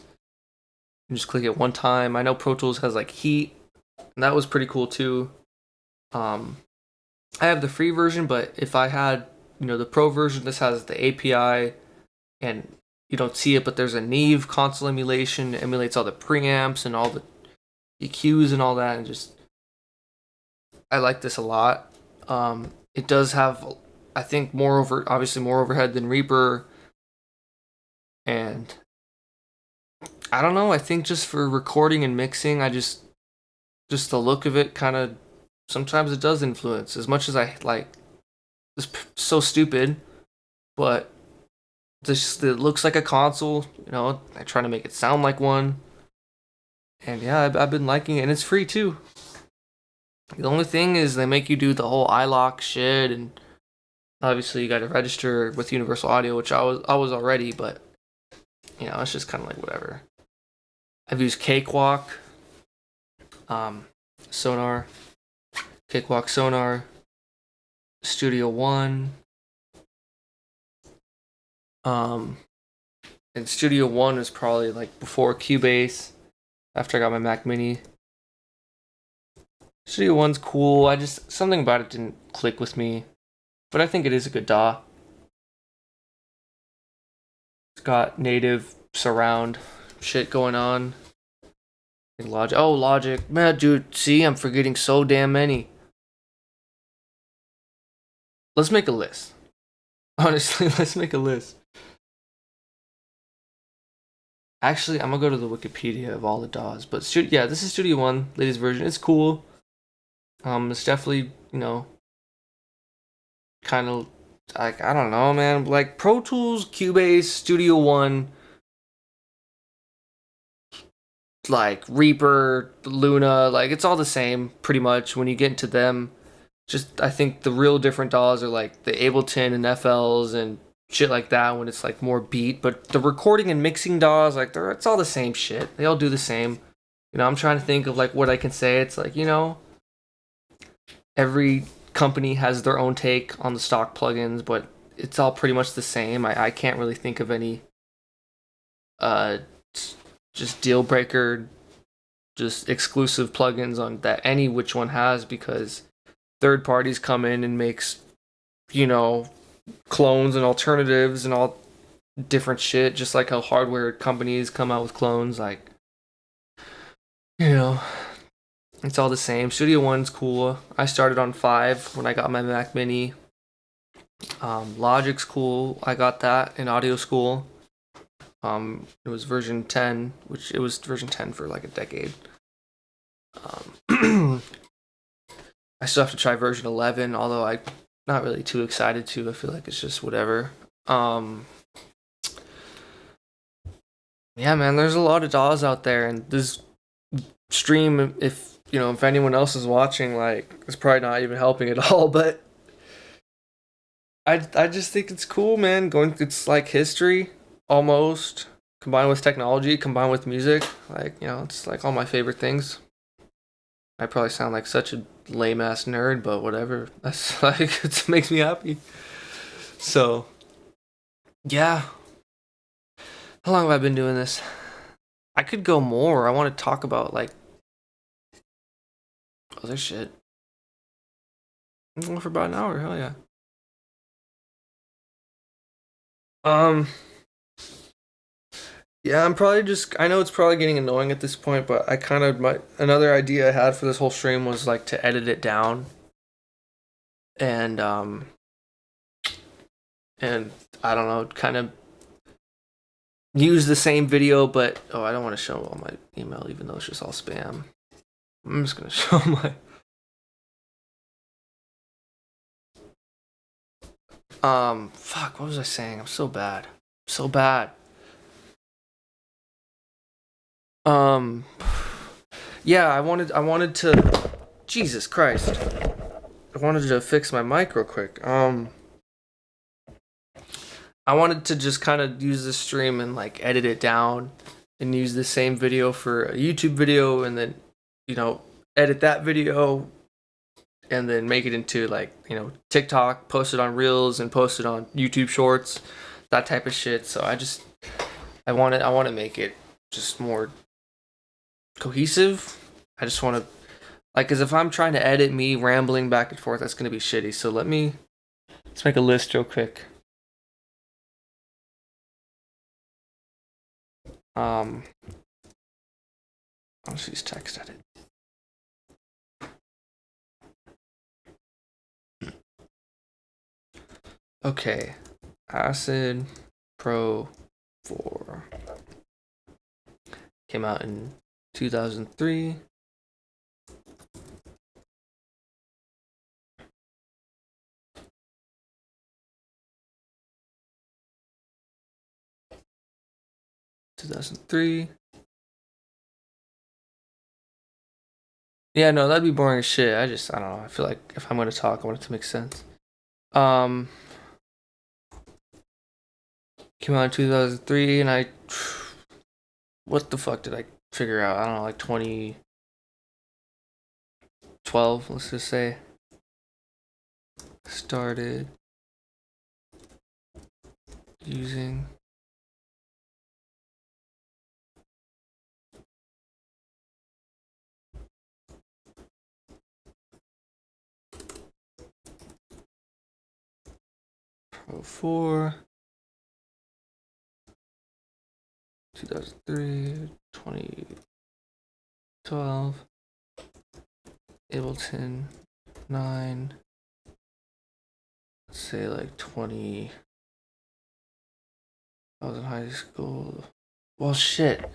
you just click it one time. I know Pro Tools has like Heat, and that was pretty cool too. I have the free version, but if I had the pro version, this has the API, and you don't see it, but there's a Neve console emulation. It emulates all the preamps and all the EQs and all that, and just, I like this a lot. It does have, I think, obviously more overhead than Reaper, and I don't know, I think just for recording and mixing, I just the look of it kind of, sometimes it does influence, as much as I like, it's so stupid, but it looks like a console, I try to make it sound like one, and yeah, I've been liking it, and it's free too. The only thing is they make you do the whole iLock shit, and obviously you got to register with Universal Audio, which I was already, but it's just kind of like whatever. I've used Cakewalk, Sonar, Studio One, and Studio One is probably like before Cubase, after I got my Mac Mini. Studio One's cool. Something about it didn't click with me, but I think it is a good DAW. It's got native surround shit going on. Logic. Man, dude, see, I'm forgetting so damn many. Let's make a list. Honestly, let's make a list. Actually, I'm gonna go to the Wikipedia of all the DAWs. But this is Studio One, latest version. It's cool. It's definitely, kind of like, I don't know, man. Like Pro Tools, Cubase, Studio One, like Reaper, Luna, like it's all the same pretty much when you get into them. Just, I think the real different DAWs are like the Ableton and FLs and shit like that when it's like more beat. But the recording and mixing DAWs, like it's all the same shit. They all do the same. I'm trying to think of like what I can say. It's like every company has their own take on the stock plugins, but it's all pretty much the same. I can't really think of any uh just deal breaker, just exclusive plugins on that any which one has, because third parties come in and makes clones and alternatives and all different shit, just like how hardware companies come out with clones. Like you know it's all the same. Studio One's cool. I started on 5 when I got my Mac Mini. Logic's cool. I got that in audio school. It was version 10, which it was version 10 for like a decade. I still have to try version 11, although I'm not really too excited to. I feel like it's just whatever. Yeah, man, there's a lot of DAWs out there, and this stream, if anyone else is watching, like, it's probably not even helping at all, but I just think it's cool, man. It's like history, almost, combined with technology, combined with music. Like, it's like all my favorite things. I probably sound like such a lame ass nerd, but whatever. That's like, it makes me happy. So, yeah. How long have I been doing this? I could go more. I want to talk about like other shit. I'm going for about an hour. Hell yeah. Um. Yeah, I know it's probably getting annoying at this point, but another idea I had for this whole stream was like to edit it down and and I don't know, kind of use the same video, but I don't want to show all my email, even though it's just all spam. I'm just gonna show my fuck, what was I saying? I'm so bad. So bad. Yeah, I wanted to Jesus Christ. I wanted to fix my mic real quick. I wanted to just kind of use the stream and like edit it down and use the same video for a YouTube video, and then edit that video and then make it into like TikTok, post it on Reels and post it on YouTube Shorts, that type of shit. So I want to make it just more cohesive. I just want to because if I'm trying to edit me rambling back and forth, that's gonna be shitty. So let's make a list real quick. I'll just use text edit. Okay, Acid Pro 4 came out in 2003. Yeah, no, that'd be boring as shit. I don't know. I feel like if I'm gonna talk, I want it to make sense. Came out in 2003, and what the fuck did I figure out? I don't know, like 2012, let's just say. Started using Pro 4, 2003, 2012, Ableton 9, let's say like 20. I was in high school. Well, shit.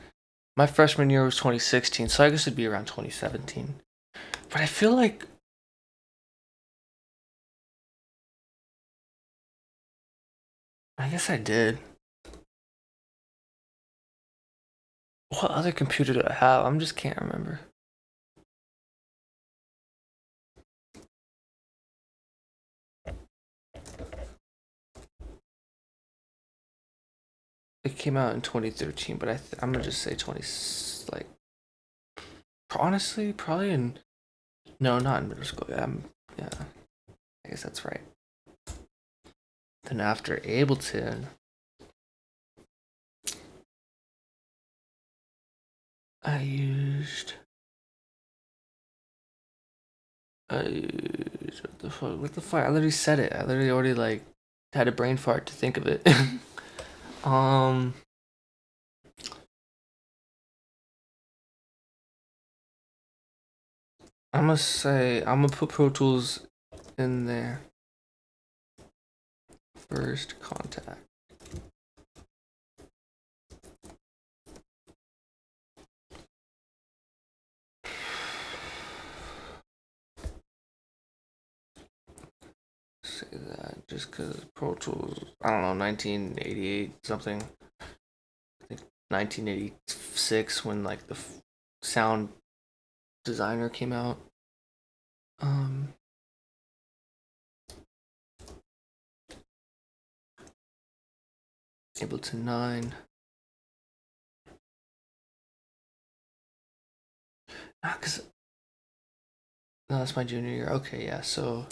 My freshman year was 2016, so I guess it'd be around 2017. But I feel like I guess I did. What other computer do I have? I just can't remember. it came out in 2013, but I'm gonna just say 20, like, honestly, probably in, no, not in middle school. Yeah, I guess that's right. Then after Ableton, I used what the fuck? What the fuck? I literally said it. I literally already like had a brain fart to think of it. um, I'm gonna say I'm gonna put Pro Tools in there. First contact. Say that just because Pro Tools, I don't know, 1988 something. I think 1986 when like the sound designer came out. Ableton 9. Cause no, that's my junior year. Okay, yeah. So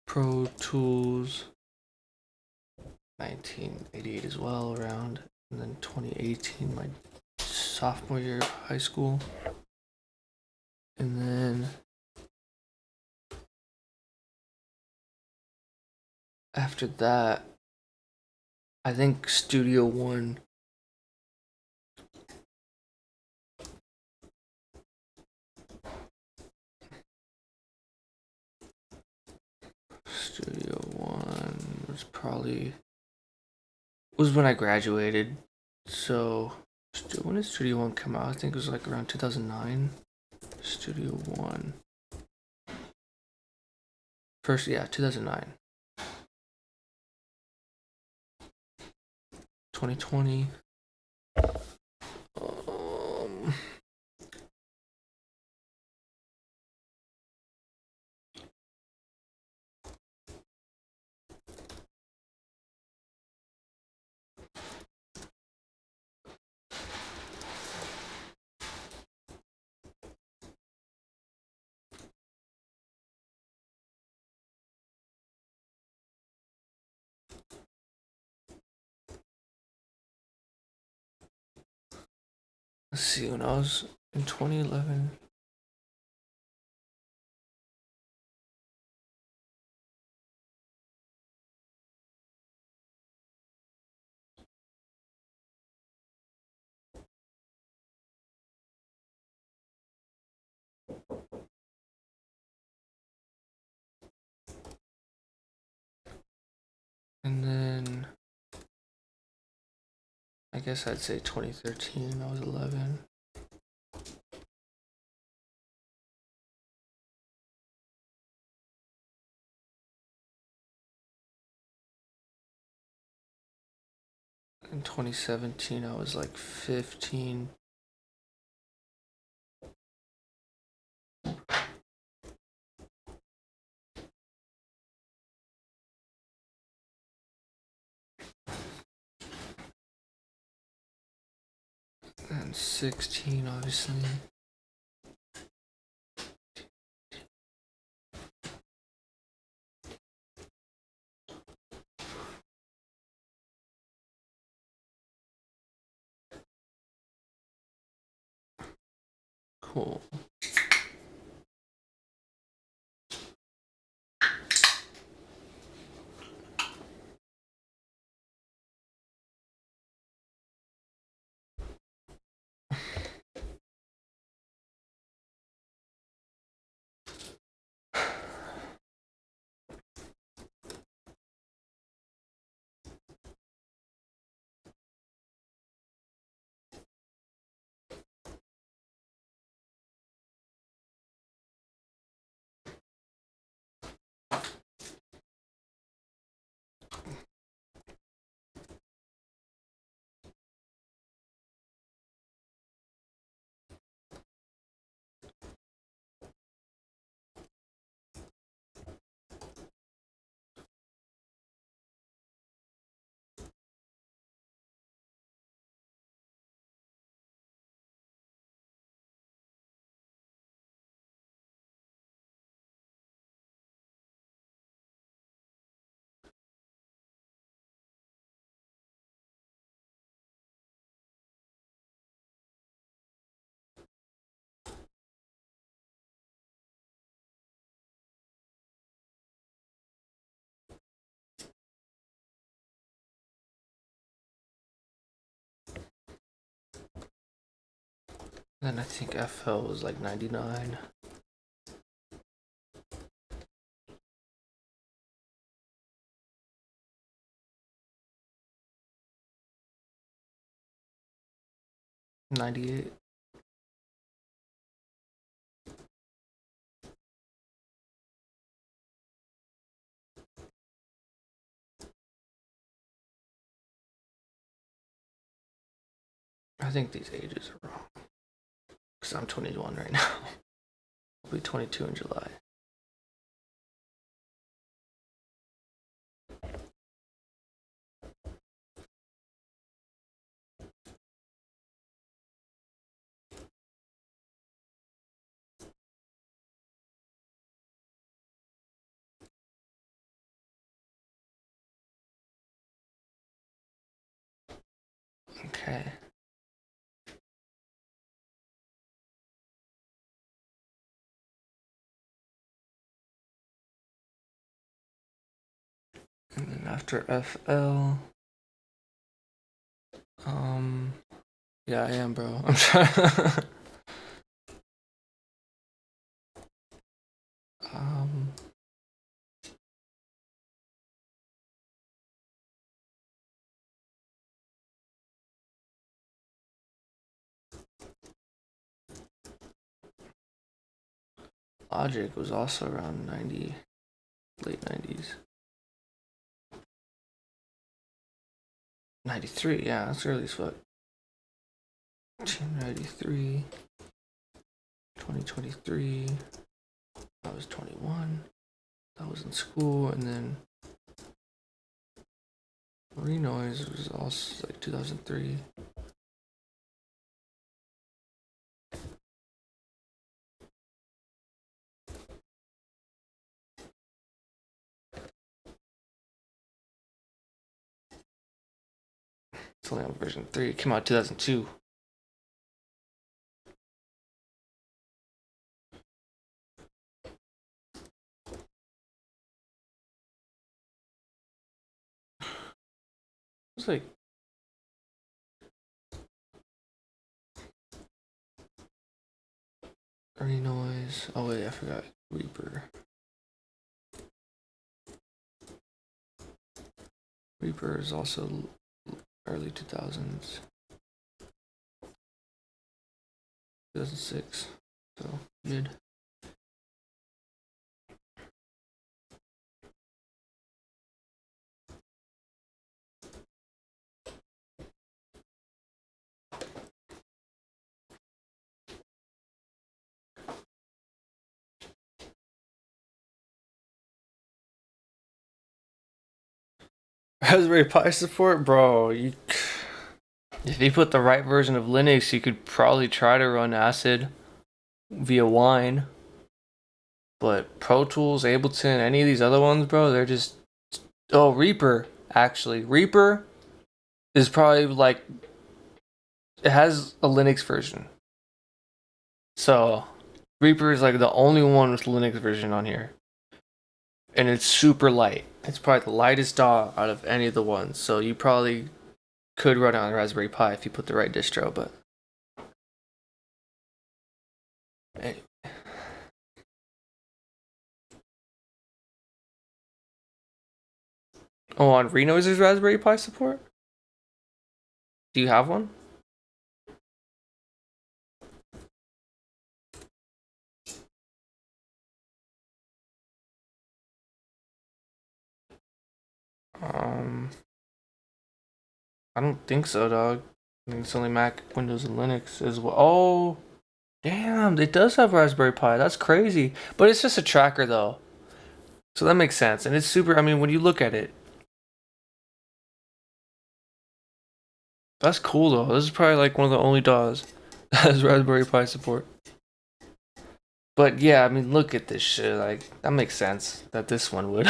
Pro Tools 1988 as well around, and then 2018 my sophomore year of high school, and then after that, I think Studio One. Studio One was when I graduated. So when did Studio One come out? I think it was like around 2009. Studio One. First, yeah, 2009. 2020. Um, let's see, when I was in 2011. And then I guess I'd say 2013. I was 11. In 2017, I was like 15. And 16, obviously. Cool. Then I think FL was like 99. $98. I think these ages are wrong. Because I'm 21 right now. I'll be 22 in July. Okay. And then after FL, yeah, I am, bro. I'm trying. um, Logic was also around 90, late 90s. 93, yeah, that's early as fuck. 1993, 2023. I was 21. I was in school, and then Renoise was also like 2003. It's only on version 3. It came out 2002. It's like Renoise. Oh wait, I forgot Reaper. Reaper is also early 2000s. 2006. So mid. Raspberry Pi support, bro. If you put the right version of Linux, you could probably try to run Acid via Wine. But Pro Tools, Ableton, any of these other ones, bro, they're just. Oh, Reaper, actually. Reaper is probably like. It has a Linux version. So, Reaper is like the only one with Linux version on here. And it's super light. It's probably the lightest DAW out of any of the ones. So, you probably could run it on Raspberry Pi if you put the right distro, but. Anyway. Oh, on Renoise's Raspberry Pi support? Do you have one? I don't think so, dog. I think it's only Mac, Windows, and Linux as well. Oh, damn, it does have Raspberry Pi. That's crazy. But it's just a tracker, though. So that makes sense. And it's super, I mean, when you look at it, that's cool, though. This is probably like one of the only DAWs that has Raspberry Pi support. But yeah, I mean, look at this shit. Like, that makes sense that this one would.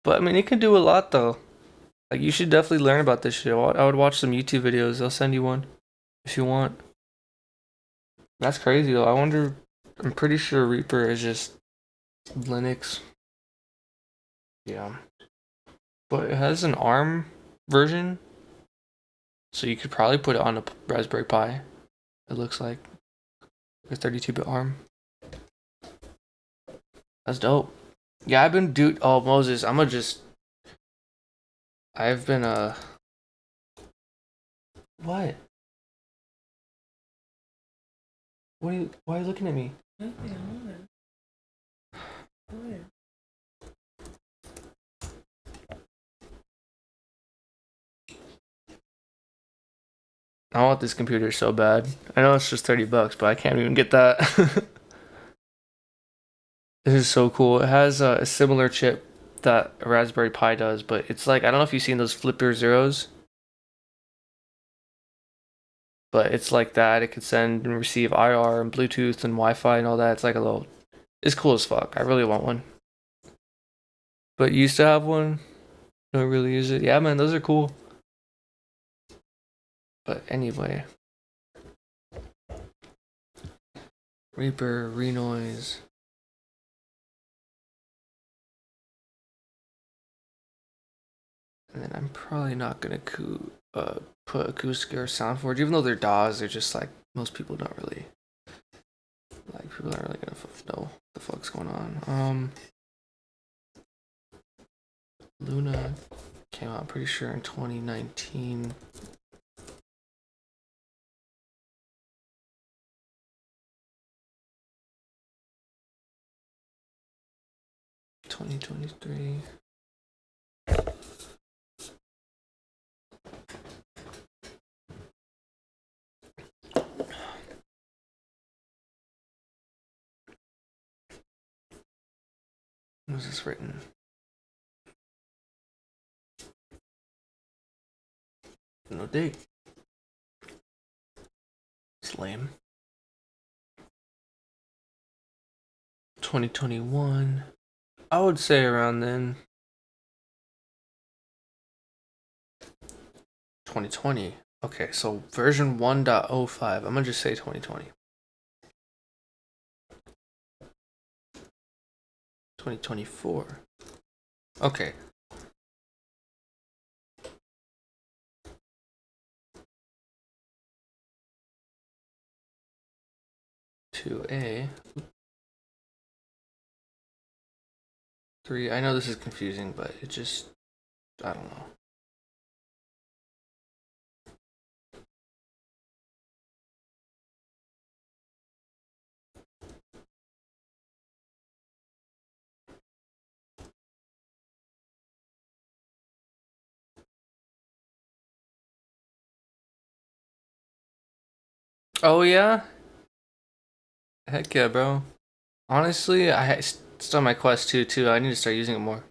But I mean, it can do a lot, though. Like, you should definitely learn about this shit. I would watch some YouTube videos. I'll send you one if you want. That's crazy, though. I wonder. I'm pretty sure Reaper is just Linux. Yeah. But it has an ARM version. So you could probably put it on a Raspberry Pi It looks like a 32-bit ARM. That's dope. Yeah, I've been oh Moses, I've been what? Why are you looking at me? Nothing. What? I want this computer so bad. I know it's just $30, but I can't even get that. This is so cool. It has a similar chip that a Raspberry Pi does, but it's like, I don't know if you've seen those Flipper Zeros, but it's like that. It could send and receive IR and Bluetooth and Wi-Fi and all that. It's like it's cool as fuck. I really want one. But you used to have one? Don't really use it? Yeah, man, those are cool. But anyway. Reaper, Renoise. And then I'm probably not gonna put acoustic or SoundForge, even though they're DAWs. They're just like most people don't really like. People aren't really gonna know what the fuck's going on. Luna came out, I'm pretty sure, in 2019. $2023. When was this written? No date. It's lame. 2021. I would say around then. 2020. Okay, so version 1.05. I'm gonna just say 2020. 2024. Okay. To A. 3. I know this is confusing, but it just, I don't know. Oh yeah? Heck yeah, bro. Honestly, it's on my Quest 2 too. I need to start using it more.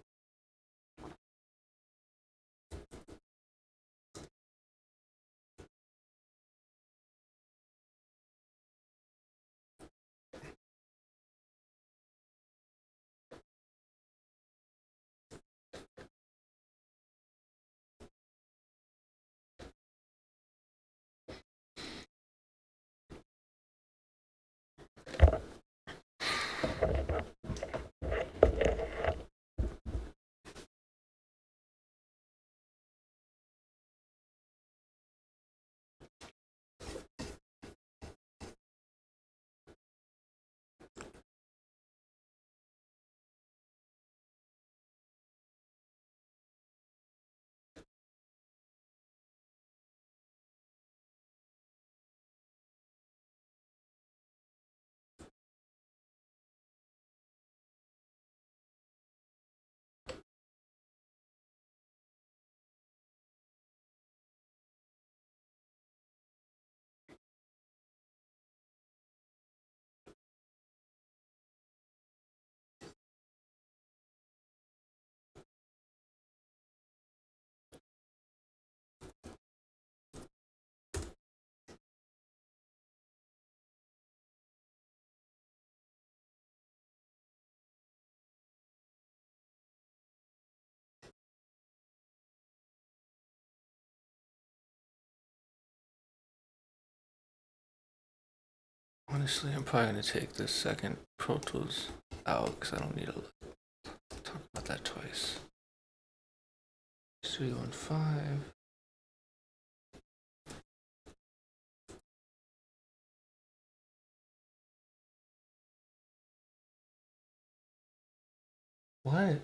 Honestly, I'm probably gonna take this second Pro Tools out because I don't need to talk about that twice. Studio 1.5. What?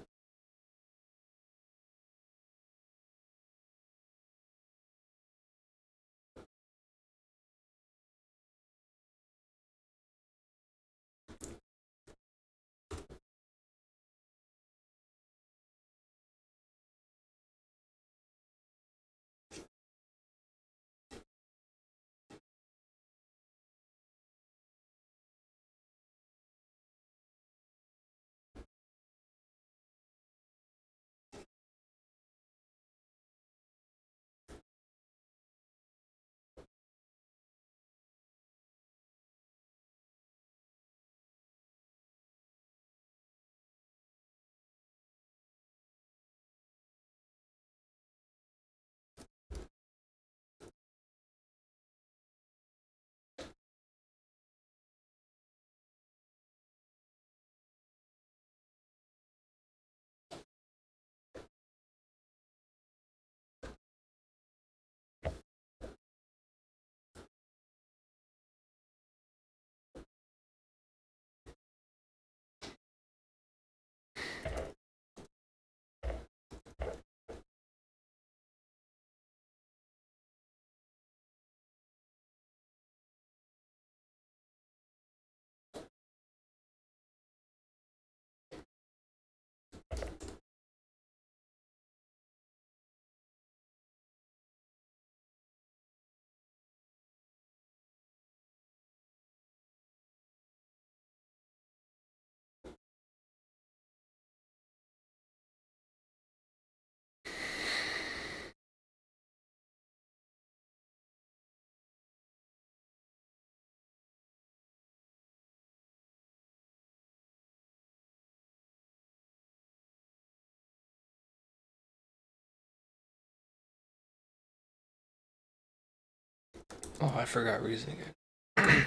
Oh, I forgot reasoning it.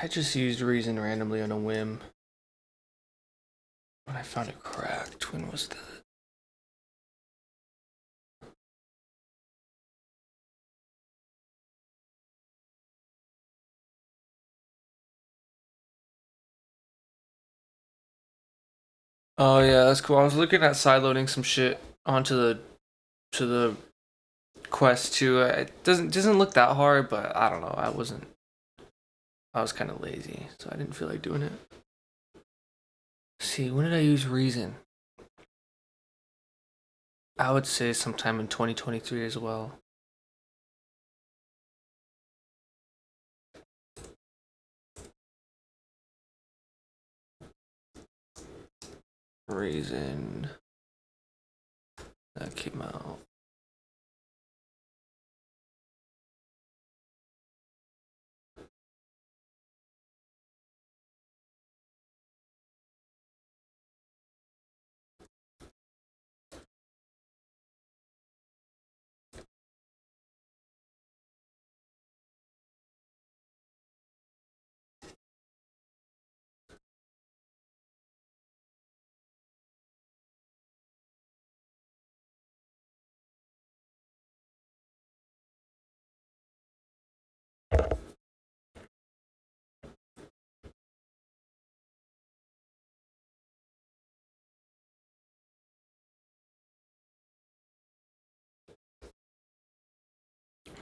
I just used reason randomly on a whim. When I found it cracked, when was that? Oh yeah, that's cool. I was looking at sideloading some shit onto the Quest 2. It doesn't look that hard, but I don't know. I was kind of lazy, so I didn't feel like doing it. Let's see, when did I use Reason? I would say sometime in 2023 as well. Reason that came out.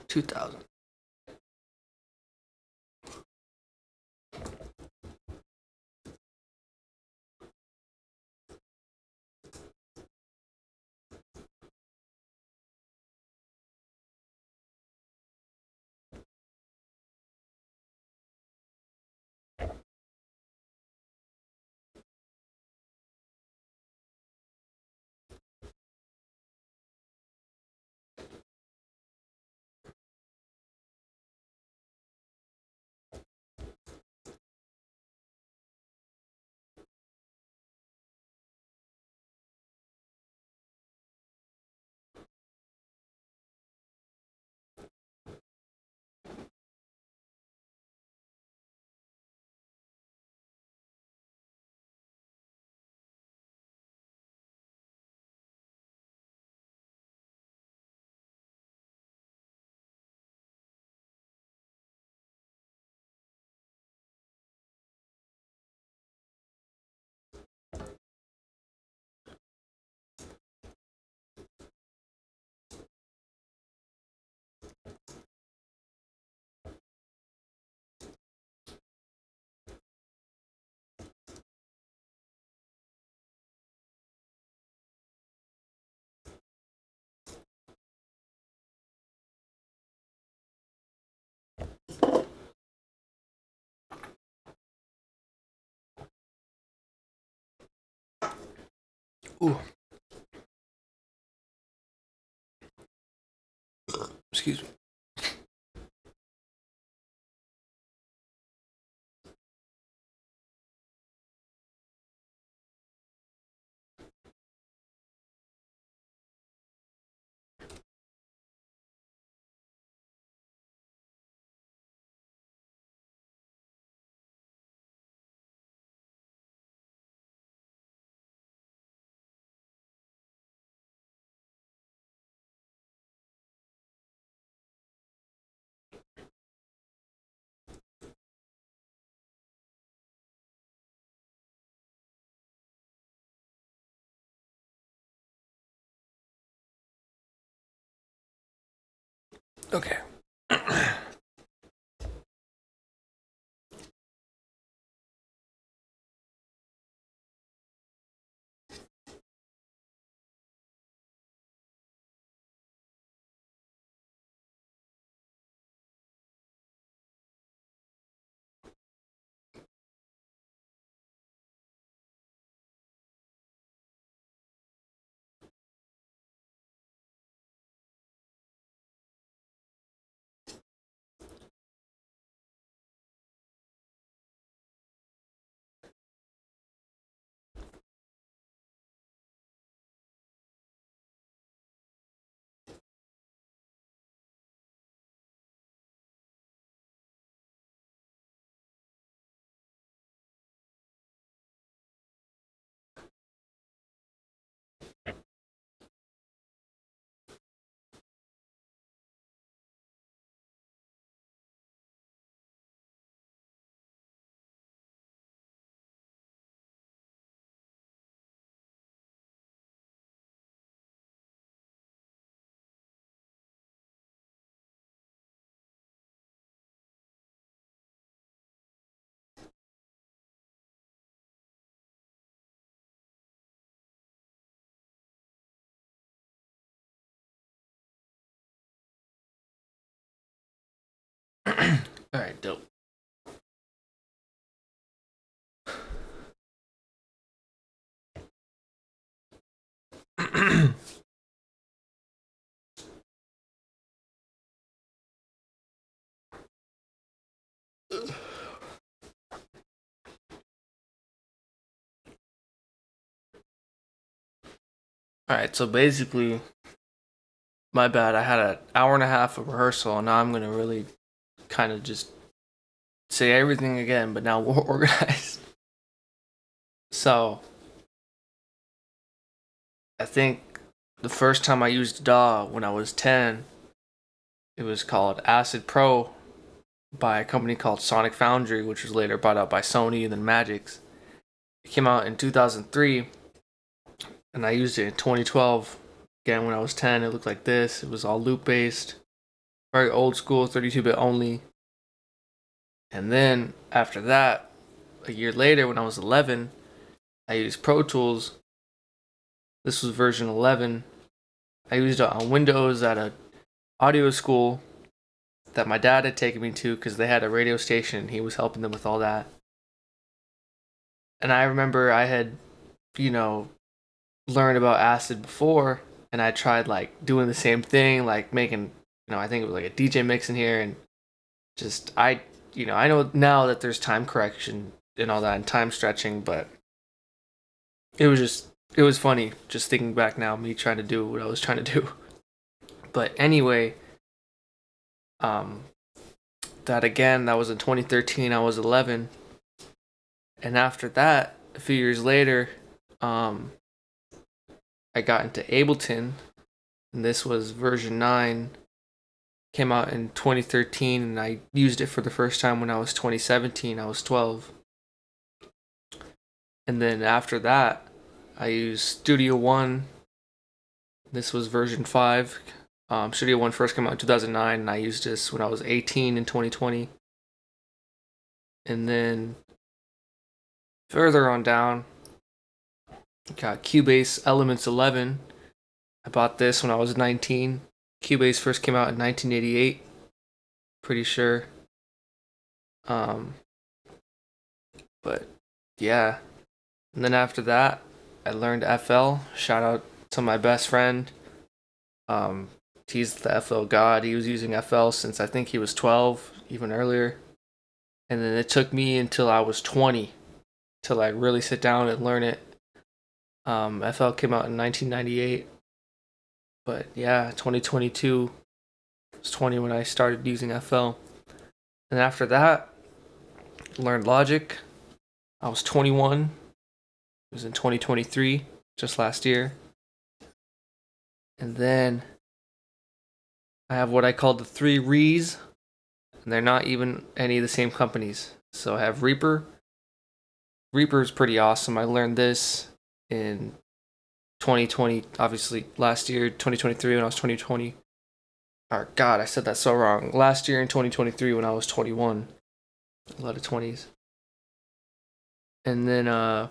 $2,000. Ooh. Excuse me. Okay. All right, dope. All right, so basically, my bad. I had an hour and a half of rehearsal, and now I'm gonna really kind of just say everything again, but now more organized. So, I think the first time I used a DAW when I was 10, it was called Acid Pro by a company called Sonic Foundry, which was later bought out by Sony and then Magix. It came out in 2003, and I used it in 2012. Again, when I was 10, it looked like this. It was all loop based, very old school, 32-bit only. And then after that, a year later, when I was 11, I used Pro Tools. This was version 11. I used it on Windows at a audio school that my dad had taken me to because they had a radio station. He was helping them with all that. And I remember I had, learned about Acid before, and I tried like doing the same thing, like making, I think it was like a DJ mix in here, and just I know now that there's time correction and all that and time stretching, but it was funny just thinking back now, me trying to do what I was trying to do. But anyway, that was in 2013. I was 11, and after that, a few years later, I got into Ableton, and this was version 9. Came out in 2013, and I used it for the first time when I was 2017. I was 12. And then after that, I used Studio One. This was version 5. Studio One first came out in 2009, and I used this when I was 18 in 2020. And then further on down, got Cubase Elements 11. I bought this when I was 19. Cubase first came out in 1988. Pretty sure. But yeah. And then after that, I learned FL. Shout out to my best friend. Um, he's the FL god. He was using FL since I think he was 12, even earlier. And then it took me until I was 20 to like really sit down and learn it. FL came out in 1998, but yeah, 2022 was 20 when I started using FL. And after that, learned Logic. I was 21. It was in 2023, just last year. And then I have what I call the three Rees, and they're not even any of the same companies. So I have Reaper. Reaper is pretty awesome. I learned this in 2020, obviously last year, 2023 when I was 2020. Oh God, I said that so wrong. Last year in 2023 when I was 21. A lot of 20s. And then I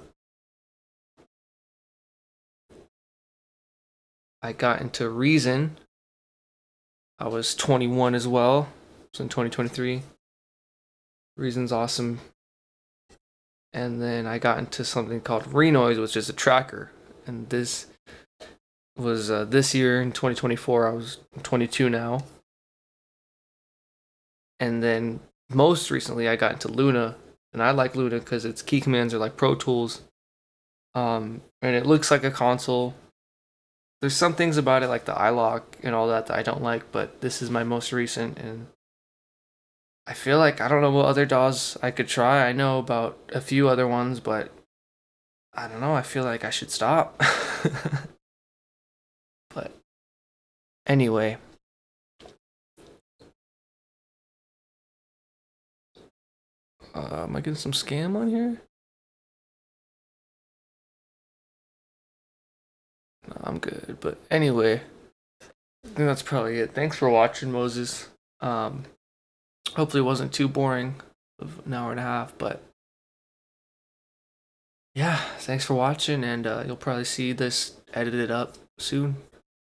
got into Reason. I was 21 as well. It was in 2023. Reason's awesome. And then I got into something called Renoise, which is a tracker. And this was this year in 2024. I was 22 now. And then most recently, I got into Luna, and I like Luna because its key commands are like Pro Tools, and it looks like a console. There's some things about it, like the iLock and all that I don't like, but this is my most recent, and I feel like I don't know what other DAWs I could try. I know about a few other ones, but I don't know. I feel like I should stop. But anyway. Am I getting some scam on here? No, I'm good. But anyway, I think that's probably it. Thanks for watching, Moses. Hopefully it wasn't too boring of an hour and a half, but yeah, thanks for watching, and you'll probably see this edited up soon.